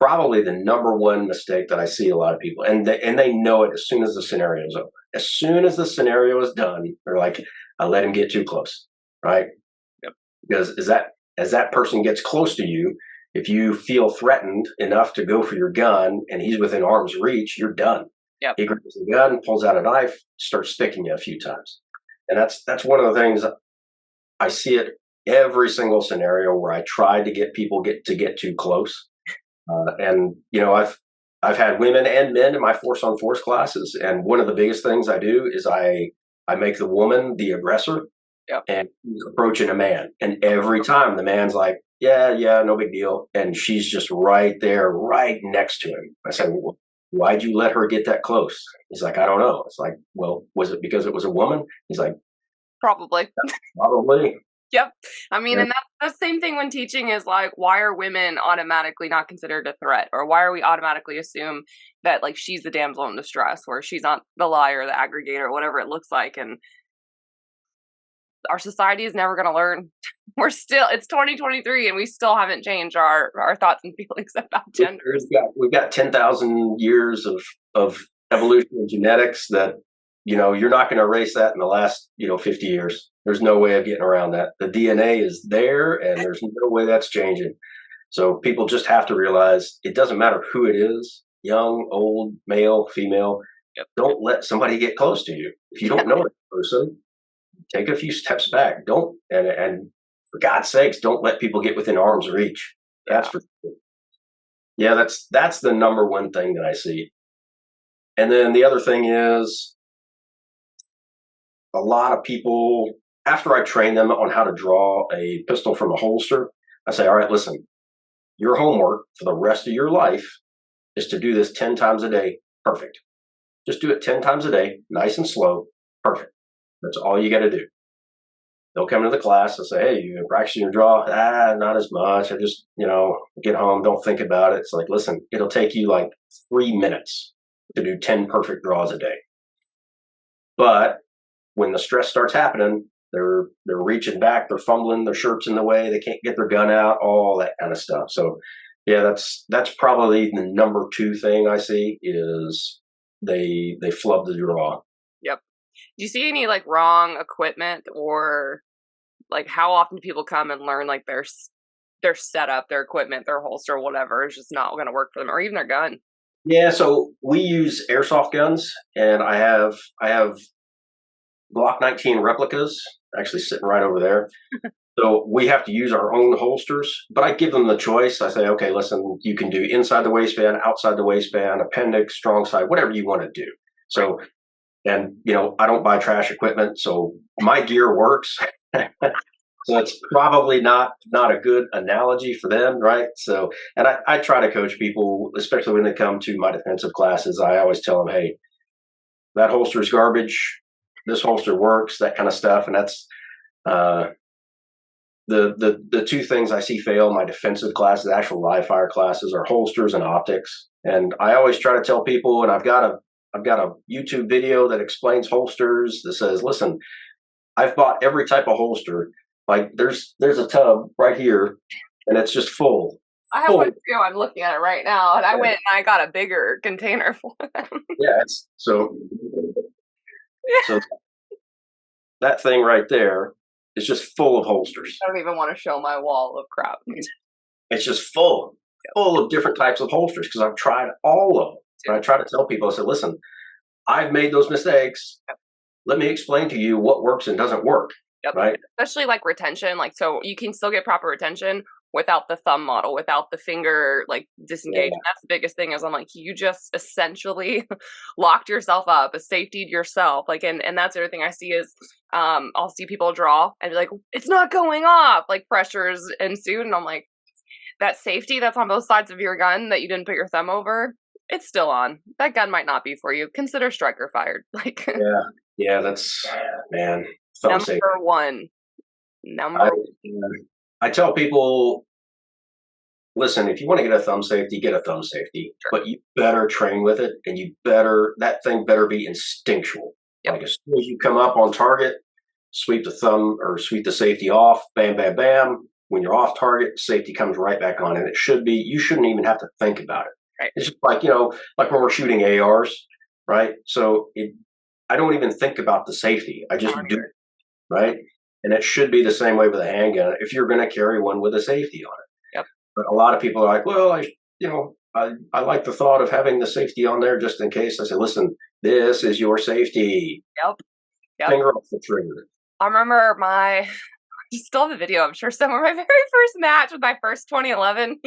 probably the number one mistake that I see a lot of people. And they know it as soon as the scenario is over. As soon as the scenario is done, they're like, I let him get too close, right? Yep. Because as that person gets close to you, if you feel threatened enough to go for your gun and he's within arm's reach, you're done. Yep. He grabs the gun, pulls out a knife, starts sticking you a few times. And that's one of the things I see it every single scenario where I try to get people to get too close. And I've had women and men in my force-on-force classes, and one of the biggest things I do is I make the woman the aggressor. Yep. And he's approaching a man, and every time the man's like, yeah, no big deal, and she's just right there, right next to him. I say, well, why'd you let her get that close? He's like, I don't know. It's like, well, was it because it was a woman? He's like, probably. Probably. Yep. I mean, Yeah. and that's the same thing when teaching is like, why are women automatically not considered a threat? Or why are we automatically assume that, like, she's the damsel in distress, or she's not the liar, the aggregator, whatever it looks like? And our society is never going to learn. It's 2023 and we still haven't changed our thoughts and feelings about genders. We've got 10,000 years of evolution and genetics that, you're not going to erase that in the last, 50 years. There's no way of getting around that. The DNA is there and there's no way that's changing. So people just have to realize it doesn't matter who it is, young, old, male, female. Yep. Don't let somebody get close to you. If you don't know that person, take a few steps back. Don't, and for God's sakes, don't let people get within arm's reach. That's for sure. Yeah, that's the number one thing that I see. And then the other thing is a lot of people, after I train them on how to draw a pistol from a holster, I say, all right, listen, your homework for the rest of your life is to do this 10 times a day. Perfect. Just do it 10 times a day, nice and slow. Perfect. That's all you got to do. They'll come to the class and say, hey, you been practicing your draw? Not as much. I just, get home, don't think about it. It's like, listen, it'll take you like 3 minutes to do 10 perfect draws a day. But when the stress starts happening, they're reaching back, they're fumbling, their shirt's in the way, they can't get their gun out, all that kind of stuff. So yeah, that's probably the number 2 thing I see is they flub the draw. Yep. Do you see any like wrong equipment, or like how often do people come and learn like their setup, their equipment, their holster, whatever is just not going to work for them, or even their gun? Yeah, so we use airsoft guns, and I have Glock 19 replicas actually sitting right over there. So we have to use our own holsters, but I give them the choice. I say, okay, listen, you can do inside the waistband, outside the waistband, appendix, strong side, whatever you want to do. So, and I don't buy trash equipment, so my gear works. So it's probably not a good analogy for them, right? So, and I try to coach people, especially when they come to my defensive classes. I always tell them, hey, that holster is garbage. This holster works, that kind of stuff. And that's the 2 things I see fail my defensive classes, actual live fire classes, are holsters and optics. And I always try to tell people, and I've got a YouTube video that explains holsters that says, listen, I've bought every type of holster. Like there's a tub right here, and it's just full. I have one too. I'm looking at it right now, and I went and I got a bigger container for them. Yeah, so that thing right there is just full of holsters. I don't even want to show my wall of crap. It's just full of different types of holsters because I've tried all of them. And I try to tell people, I said, listen, I've made those mistakes. Yep. Let me explain to you what works and doesn't work. Yep. Right? Especially like retention. Like, so you can still get proper retention without the thumb model, without the finger like disengagement. Yeah. That's the biggest thing is I'm like, you just essentially locked yourself up, safetied yourself. Like, and that's the other thing I see is I'll see people draw and be like, it's not going off. Like pressures ensue. And I'm like, that safety that's on both sides of your gun that you didn't put your thumb over, it's still on. That gun might not be for you. Consider striker fired. Like, yeah, that's, man. Number one. I tell people, listen, if you want to get a thumb safety, get a thumb safety. Sure. But you better train with it, and that thing better be instinctual. Yep. Like as soon as you come up on target, sweep the thumb or sweep the safety off, bam, bam, bam. When you're off target, safety comes right back on. And you shouldn't even have to think about it. Right. It's just like, like when we're shooting ARs, right? So I don't even think about the safety. I just do it, right? And it should be the same way with a handgun if you're going to carry one with a safety on it. Yep. But a lot of people are like, well, I like the thought of having the safety on there just in case. I say, listen, this is your safety. Yep. Finger off the trigger. I remember I still have the video, I'm sure somewhere, my very first match with my first 2011,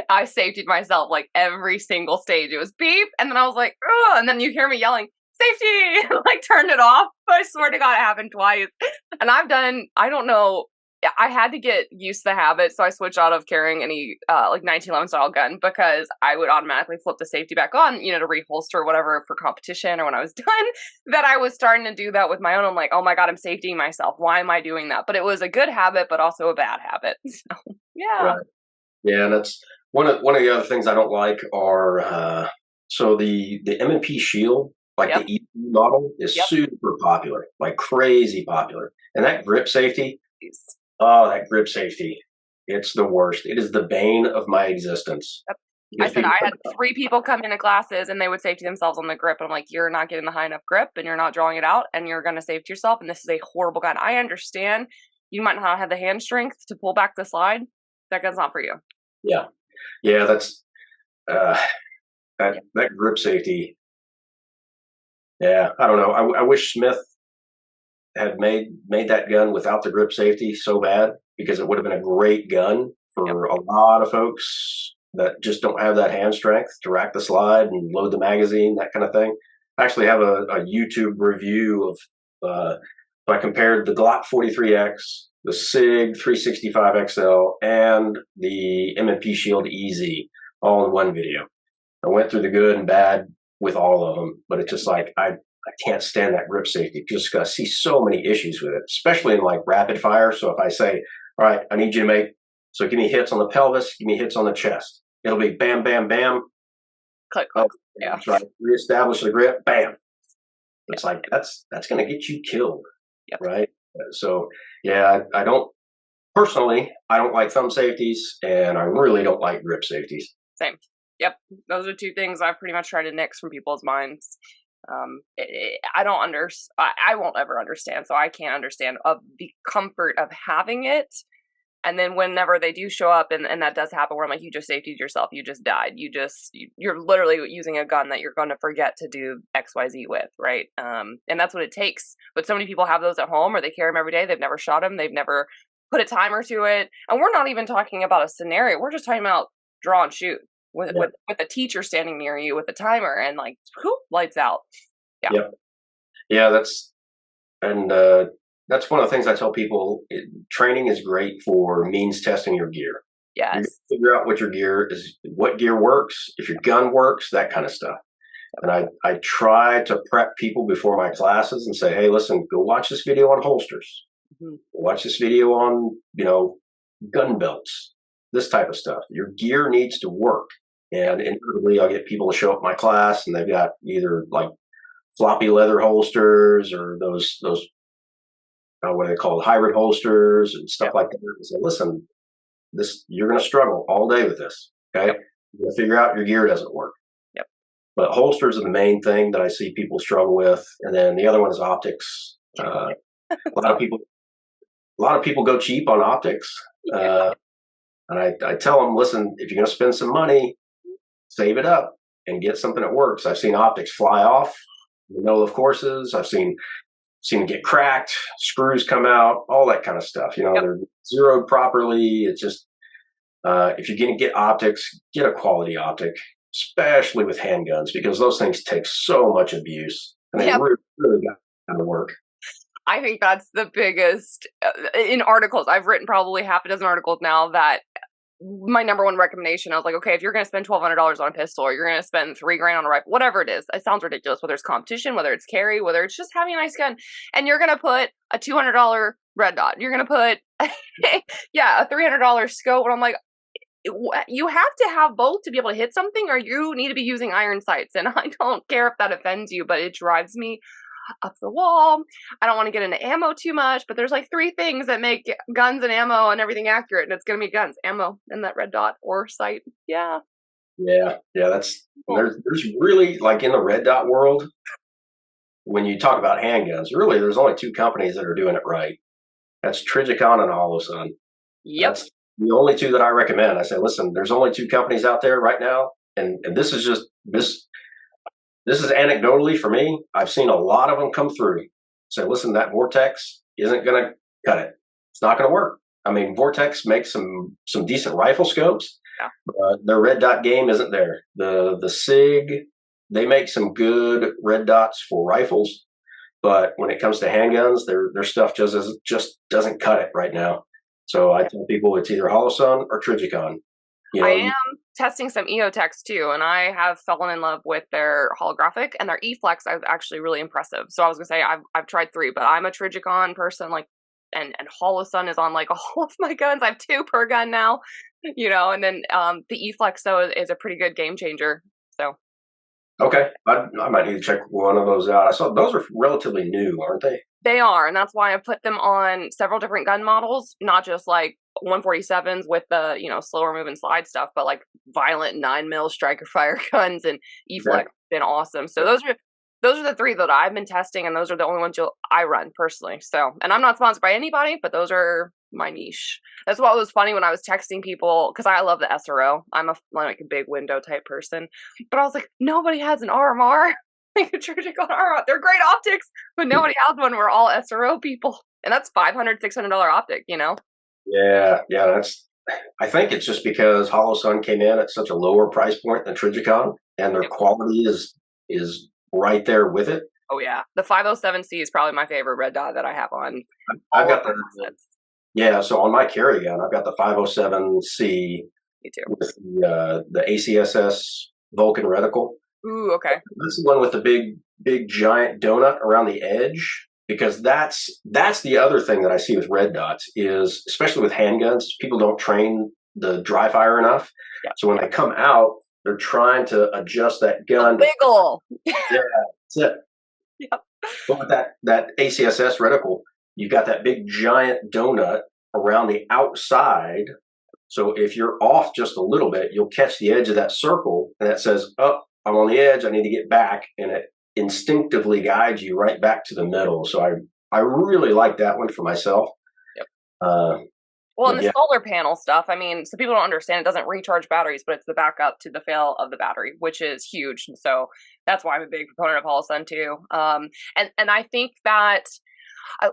I safetied myself like every single stage. It was beep, and then I was like, oh, and then you hear me yelling, safety, like turned it off. I swear to God, it happened twice. And I don't know, I had to get used to the habit, so I switched out of carrying any like 1911 style gun because I would automatically flip the safety back on, to reholster or whatever for competition or when I was done. That I was starting to do that with my own. I'm like, oh my God, I'm safetying myself. Why am I doing that? But it was a good habit, but also a bad habit. So yeah, right. Yeah, and that's one of the other things I don't like are so the M&P shield like Yep. the E model is Yep. super popular, like crazy popular. And that grip safety, Jeez. that grip safety, it's the worst. It is the bane of my existence. Yep. I Because said people, I had 3 people come into classes and they would safety themselves on the grip. And I'm like, you're not getting the high enough grip and you're not drawing it out and you're going to safety yourself. And this is a horrible gun. I understand you might not have the hand strength to pull back the slide. That gun's not for you. yeah, that's uh, that grip safety. Yeah, I don't know. I wish Smith had made that gun without the grip safety so bad, because it would have been a great gun for a lot of folks that just don't have that hand strength to rack the slide and load the magazine, that kind of thing. I actually have a YouTube review of, I compared the Glock 43X, the SIG 365XL, and the M&P Shield EZ all in one video. I went through the good and bad with all of them, but it's just like, I can't stand that grip safety just because I see so many issues with it, especially in like rapid fire. So if I say, all right, I need you to give me hits on the pelvis, give me hits on the chest. It'll be bam, bam, bam. Click. Oh, Yeah. try to reestablish the grip, bam. It's like, that's going to get you killed. Yep. Right. So yeah, I don't like thumb safeties, and I really don't like grip safeties. Same. Yep. Those are 2 things I pretty much try to nix from people's minds. I don't I won't ever understand. So I can't understand of the comfort of having it. And then whenever they do show up and that does happen where I'm like, you just safetied yourself. You just died. You're literally using a gun that you're going to forget to do XYZ with. Right. And that's what it takes. But so many people have those at home or they carry them every day. They've never shot them. They've never put a timer to it. And we're not even talking about a scenario. We're just talking about draw and shoot with a teacher standing near you with a timer and like, whoop, lights out. Yeah. Yeah. That's one of the things I tell people. Training is great for means testing your gear. Yes. You figure out what your gear is, what gear works, if your gun works, that kind of stuff. And I try to prep people before my classes and say, hey, listen, go watch this video on holsters. Mm-hmm. Watch this video on, gun belts, this type of stuff. Your gear needs to work. And inevitably, I'll get people to show up in my class and they've got either like floppy leather holsters or those what are they called, hybrid holsters and stuff like that. And say, listen, you're going to struggle all day with this. Okay, you're going to figure out your gear doesn't work. Yep. But holsters are the main thing that I see people struggle with, and then the other one is optics. A lot of people go cheap on optics, and I tell them, listen, if you're going to spend some money, save it up and get something that works. I've seen optics fly off in the middle of courses. I've seen them get cracked, screws come out, all that kind of stuff. They're zeroed properly. It's just, if you're going to get optics, get a quality optic, especially with handguns, because those things take so much abuse and they really got to work. I think that's the biggest in articles. I've written probably half a dozen articles now that my number one recommendation, I was like, okay, if you're going to spend $1,200 on a pistol or you're going to spend $3,000 on a rifle, whatever it is, it sounds ridiculous, whether it's competition, whether it's carry, whether it's just having a nice gun, and you're going to put a $200 red dot, you're going to put, a $300 scope. And I'm like, you have to have both to be able to hit something, or you need to be using iron sights. And I don't care if that offends you, but it drives me up the wall. I don't want to get into ammo too much, but there's like 3 things that make guns and ammo and everything accurate, and it's going to be guns, ammo, and that red dot or sight. Yeah. That's there's really, like, in the red dot world, when you talk about handguns, really there's only 2 companies that are doing it right. That's Trigicon and Holosun. Yep. That's the only 2 that I recommend. I say, listen, there's only 2 companies out there right now, and this is just this is anecdotally for me. I've seen a lot of them come through. Say, listen, that Vortex isn't going to cut it. It's not going to work. I mean, Vortex makes some decent rifle scopes. Yeah. Their red dot game isn't there. The SIG, they make some good red dots for rifles, but when it comes to handguns, their stuff just doesn't cut it right now. So I tell people it's either Holosun or Trigicon. I am testing some EOTechs too, and I have fallen in love with their holographic, and their E-Flex is actually really impressive. So I was gonna say I've tried 3, but I'm a Trigicon person, like, and Holosun is on like all of my guns. I have 2 per gun now, and then the E-Flex though is a pretty good game changer. So Okay, I might need to check one of those out. I saw those are relatively new, aren't they? They are, and that's why I put them on several different gun models, not just like 147s with the, slower moving slide stuff, but like violent 9mm striker fire guns and Okay. E-Flex been awesome. So those are the three that I've been testing, and those are the only ones I run personally. So, and I'm not sponsored by anybody, but those are my niche. That's what was funny when I was texting people, because I love the SRO. I'm like a big window type person, but I was like, nobody has an RMR. Like a surgical RMR. They're great optics, but nobody has one. We're all SRO people, and that's $500-$600 optic. Yeah, that's. I think it's just because Holosun came in at such a lower price point than Trigicon, and their Yep. quality is right there with it. Oh yeah, the 507C is probably my favorite red dot that I have on I've all got of my the assets. yeah. So on my carry gun, I've got the 507C Me too. with the ACSS Vulcan reticle. Ooh, okay. That's the one with the big giant donut around the edge. Because that's the other thing that I see with red dots is, especially with handguns, people don't train the dry fire enough. Yeah. So when they come out, they're trying to adjust that gun. Wiggle. Yeah, that's it. Yep. But with that ACSS reticle, you've got that big giant donut around the outside. So if you're off just a little bit, you'll catch the edge of that circle, and it says, "Oh, I'm on the edge. I need to get back," and it instinctively guides you right back to the middle. So I really like that one for myself. Yep. Well, and the solar panel stuff, I mean, so people don't understand, it doesn't recharge batteries, but it's the backup to the fail of the battery, which is huge. And so that's why I'm a big proponent of Holosun too. And I think that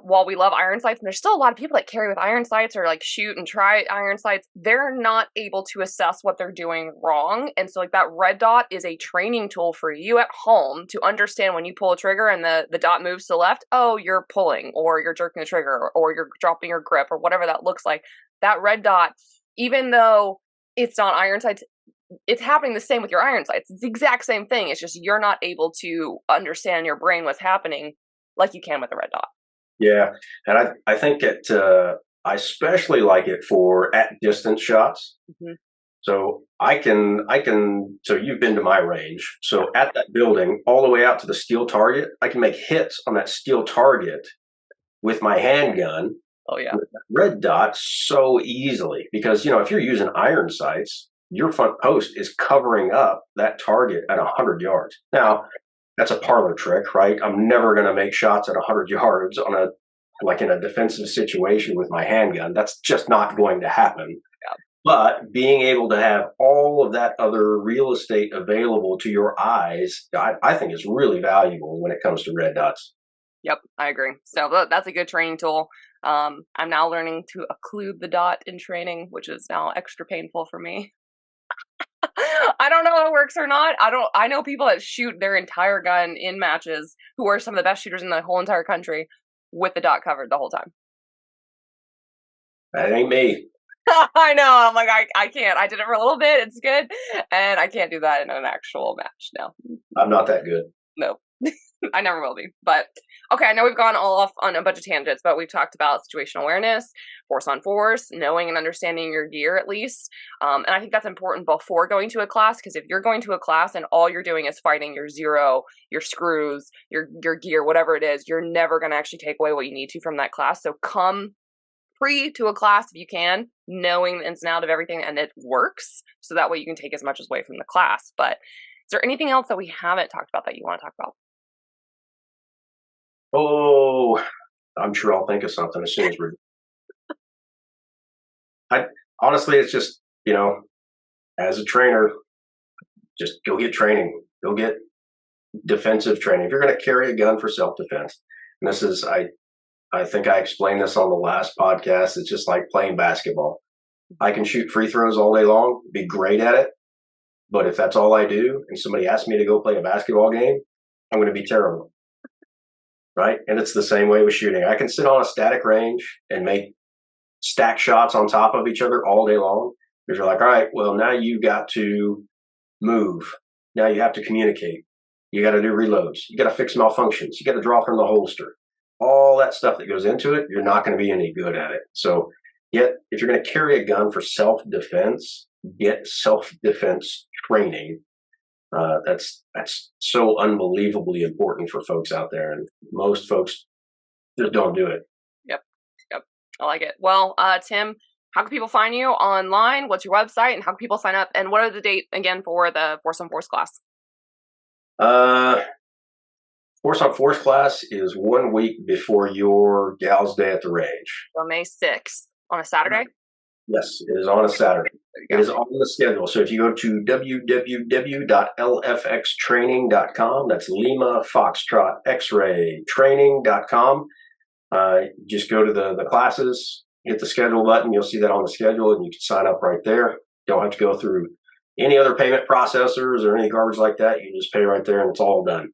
while we love iron sights, and there's still a lot of people that carry with iron sights or like shoot and try iron sights, they're not able to assess what they're doing wrong. And so like that red dot is a training tool for you at home to understand when you pull a trigger and the dot moves to the left, oh, you're pulling, or you're jerking the trigger, or you're dropping your grip, or whatever that looks like. That red dot, even though it's not iron sights, it's happening the same with your iron sights. It's the exact same thing. It's just you're not able to understand your brain what's happening like you can with a red dot. Yeah, and I think I especially like it for at distance shots. Mm-hmm. So I can so you've been to my range. So at that building, all the way out to the steel target, I can make hits on that steel target with my handgun. Oh yeah. With that red dot so easily, because if you're using iron sights, your front post is covering up that target at 100 yards. Now, that's a parlor trick, right? I'm never going to make shots at 100 yards in a defensive situation with my handgun. That's just not going to happen. Yeah. But being able to have all of that other real estate available to your eyes, I think is really valuable when it comes to red dots. Yep, I agree. So that's a good training tool. I'm now learning to occlude the dot in training, which is now extra painful for me. I don't know if it works or not. I know people that shoot their entire gun in matches who are some of the best shooters in the whole entire country with the dot covered the whole time. That ain't me. I know. I'm like, I can't. I did it for a little bit. It's good. And I can't do that in an actual match. No. I'm not that good. No. I never will be. But okay, I know we've gone all off on a bunch of tangents, but we've talked about situational awareness, force on force, knowing and understanding your gear at least. And I think that's important before going to a class, because if you're going to a class and all you're doing is fighting your zero, your screws, your gear, whatever it is, you're never going to actually take away what you need to from that class. So come pre to a class if you can, knowing the ins and outs of everything, and it works. So that way you can take as much away from the class. But is there anything else that we haven't talked about that you want to talk about? Oh, I'm sure I'll think of something as soon as we're. Honestly, it's just as a trainer, just go get training. Go get defensive training. If you're going to carry a gun for self-defense, and this is I think I explained this on the last podcast. It's just like playing basketball. I can shoot free throws all day long, be great at it, but if that's all I do, and somebody asks me to go play a basketball game, I'm going to be terrible. Right? And it's the same way with shooting. I can sit on a static range and make stack shots on top of each other all day long. Because you're like, all right, well, now you got to move. Now you have to communicate. You got to do reloads. You got to fix malfunctions. You got to draw from the holster. All that stuff that goes into it, you're not going to be any good at it. So, yet, if you're going to carry a gun for self-defense, get self-defense training. That's so unbelievably important for folks out there, and most folks just don't do it. Yep. Yep. I like it. Well, Tim, how can people find you online? What's your website, and how can people sign up? And what are the date again for the Force on Force class? Force on Force class is 1 week before your Gals Day at the range. So May 6th on a Saturday? Yes, it is on a Saturday. It is on the schedule. So if you go to www.lfxtraining.com, that's Lima Foxtrot X-ray training.com. Just go to the classes, hit the schedule button. You'll see that on the schedule, and you can sign up right there. You don't have to go through any other payment processors or any garbage like that. You just pay right there, and it's all done.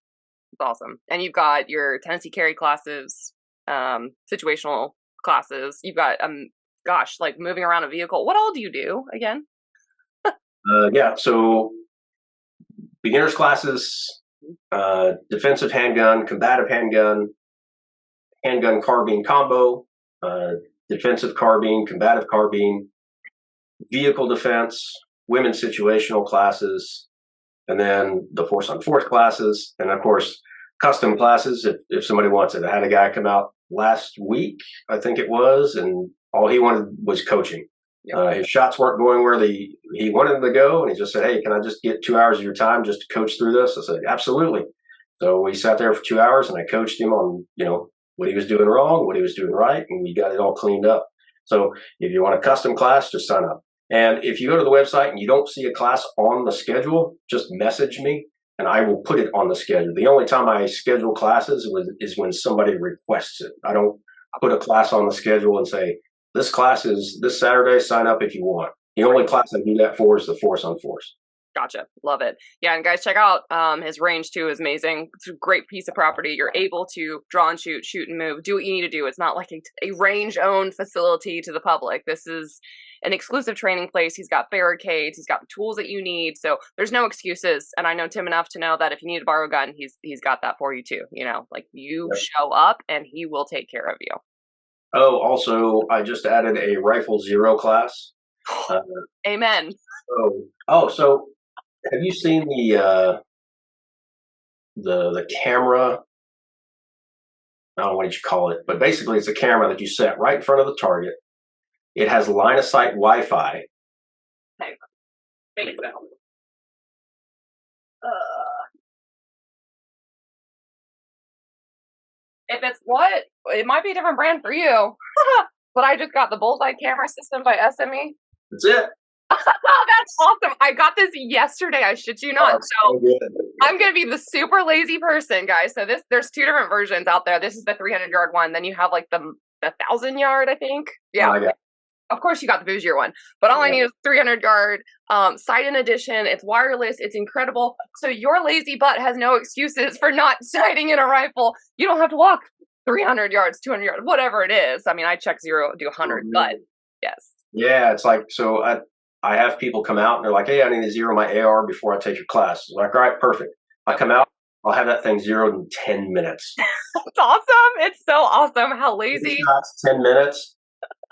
It's awesome. And you've got your Tennessee carry classes, situational classes. You've got, like moving around a vehicle. What all do you do again? So beginners classes, defensive handgun, combative handgun, handgun carbine combo, defensive carbine, combative carbine, vehicle defense, women's situational classes, and then the Force on Force classes, and of course, custom classes if somebody wants it. I had a guy come out last week, I think it was, and all he wanted was coaching. Yep. His shots weren't going where he wanted them to go, and he just said, "Hey, can I just get 2 hours of your time just to coach through this?" I said, "Absolutely." So we sat there for 2 hours, and I coached him on, what he was doing wrong, what he was doing right, and we got it all cleaned up. So if you want a custom class, just sign up. And if you go to the website and you don't see a class on the schedule, just message me, and I will put it on the schedule. The only time I schedule classes is when somebody requests it. I don't put a class on the schedule and say, this class is this Saturday, sign up if you want. The only class I do that for is the Force on Force. Gotcha. Love it. Yeah, and guys, check out his range too. Is amazing. It's a great piece of property. You're able to draw and shoot and move, do what you need to do. It's not like a range-owned facility to the public. This is an exclusive training place. He's got barricades. He's got the tools that you need. So there's no excuses. And I know Tim enough to know that if you need to borrow a gun, he's got that for you too. Like you show up and he will take care of you. Oh, also, I just added a Rifle Zero class. Amen. So have you seen the camera? I don't know what you call it, but basically it's a camera that you set right in front of the target. It has line of sight Wi-Fi. Hey, thank you. If it's what, it might be a different brand for you. But I just got the Bullseye camera system by SME. That's it. That's awesome. I got this yesterday. I shit you not. So I'm going to be the super lazy person, guys. So there's 2 different versions out there. This is the 300-yard one. Then you have like the 1,000-yard, I think. Yeah. Of course, you got the bougier one, but all I need is 300-yard sight-in edition. It's wireless. It's incredible. So your lazy butt has no excuses for not sighting in a rifle. You don't have to walk 300 yards, 200 yards, whatever it is. I mean, I check 0 to 100, but yes. Yeah, it's like, so I have people come out and they're like, "Hey, I need to zero my AR before I take your class." I'm like, all right, perfect. I come out, I'll have that thing zeroed in 10 minutes. It's awesome. It's so awesome. How lazy. 10 minutes.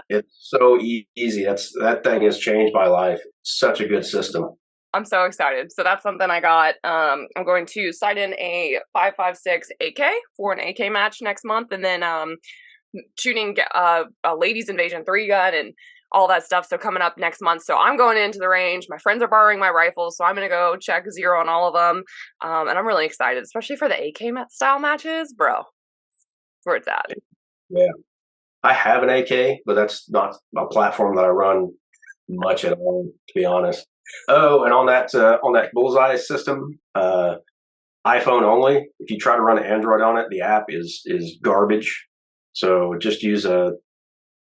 It's so easy. That thing has changed my life. It's such a good system. I'm so excited. So that's something I got. I'm going to sight in a 5.56 AK for an AK match next month, and then shooting a ladies invasion 3-gun and all that stuff. So coming up next month. So I'm going into the range. My friends are borrowing my rifles, so I'm going to go check 0 on all of them. And I'm really excited, especially for the AK style matches, bro. That's where it's at. Yeah. I have an AK, but that's not a platform that I run much at all, to be honest. Oh, and on that Bullseye system, iPhone only. If you try to run Android on it, the app is garbage. So just use a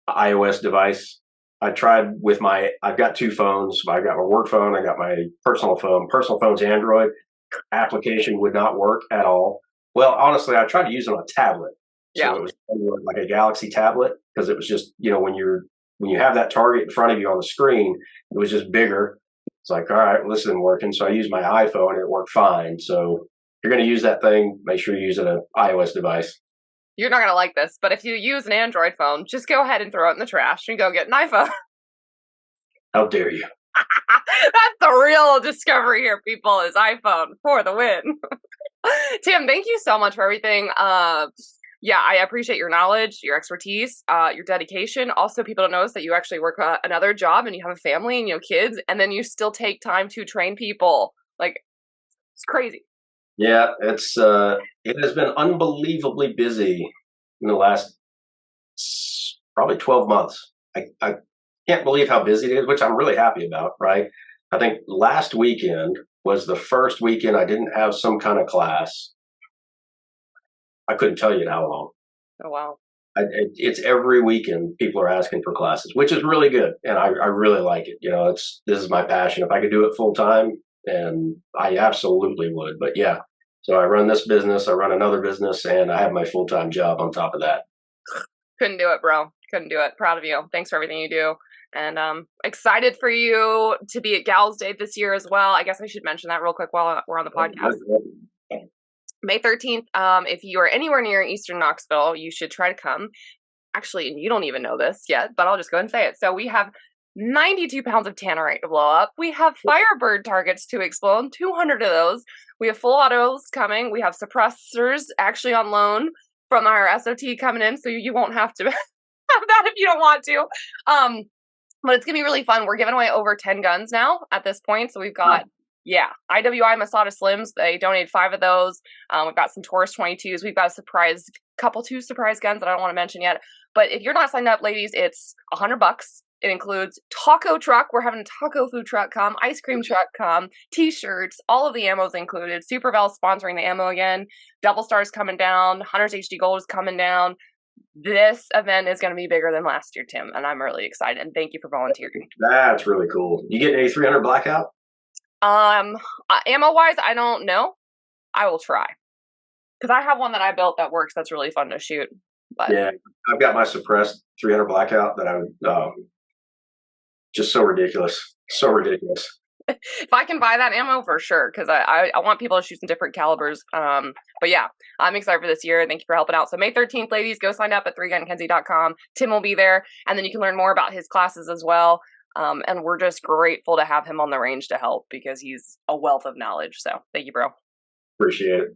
iOS device. I tried with I've got 2 phones. I got my work phone. I got my personal phone. Personal phone's Android. Application would not work at all. Well, honestly, I tried to use it on a tablet. So it was like a Galaxy tablet, because it was just, when you have that target in front of you on the screen, it was just bigger. It's like, all right, well, this isn't working. So I used my iPhone and it worked fine. So if you're going to use that thing, make sure you use an iOS device. You're not going to like this, but if you use an Android phone, just go ahead and throw it in the trash and go get an iPhone. How dare you? That's the real discovery here, people, is iPhone for the win. Tim, thank you so much for everything. Yeah, I appreciate your knowledge, your expertise, your dedication. Also, people don't notice that you actually work another job and you have a family and you have kids, and then you still take time to train people. Like, it's crazy. Yeah, it has been unbelievably busy in the last probably 12 months. I can't believe how busy it is, which I'm really happy about, right? I think last weekend was the first weekend I didn't have some kind of class. I couldn't tell you in how long. Oh, wow. It's every weekend people are asking for classes, which is really good. And I really like it. You know, this is my passion. If I could do it full time, and I absolutely would. But yeah, so I run this business, I run another business, and I have my full-time job on top of that. Couldn't do it, bro. Couldn't do it. Proud of you. Thanks for everything you do. And excited for you to be at Gals Day this year as well. I guess I should mention that real quick while we're on the podcast. May 13th, if you are anywhere near Eastern Knoxville, you should try to come. Actually, you don't even know this yet, but I'll just go ahead and say it. So we have 92 pounds of tannerite to blow up. We have Firebird targets to explode, 200 of those. We have full autos coming. We have suppressors actually on loan from our SOT coming in, so you won't have to have that if you don't want to. But it's going to be really fun. We're giving away over 10 guns now at this point. So we've got, IWI Masada Slims. They donated 5 of those. We've got some Taurus 22s. We've got two surprise guns that I don't want to mention yet. But if you're not signed up, ladies, it's $100. It includes taco truck. We're having a taco food truck come, ice cream truck come, t-shirts, all of the ammo's included. Supervel sponsoring the ammo again. Double Star's coming down. Hunter's HD Gold is coming down. This event is going to be bigger than last year, Tim, and I'm really excited. And thank you for volunteering. That's really cool. You get any 300 blackout? Ammo-wise, I don't know. I will try. Because I have one that I built that works that's really fun to shoot. But yeah, I've got my suppressed 300 blackout that I would... just so ridiculous. So ridiculous. If I can buy that ammo, for sure, because I want people to shoot some different calibers. But yeah, I'm excited for this year. Thank you for helping out. So May 13th, ladies, go sign up at 3gunkenzie.com. Tim will be there, and then you can learn more about his classes as well. And we're just grateful to have him on the range to help because he's a wealth of knowledge. So thank you, bro. Appreciate it.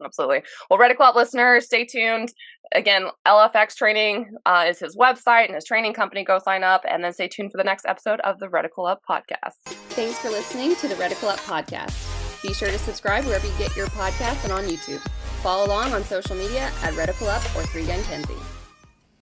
Absolutely. Well, Reticle listeners, stay tuned. Again, LFX Training is his website and his training company. Go sign up, and then stay tuned for the next episode of the Reticle Up Podcast. Thanks for listening to the Reticle Up Podcast. Be sure to subscribe wherever you get your podcasts and on YouTube. Follow along on social media at Reticle Up or 3Gun Kenzie.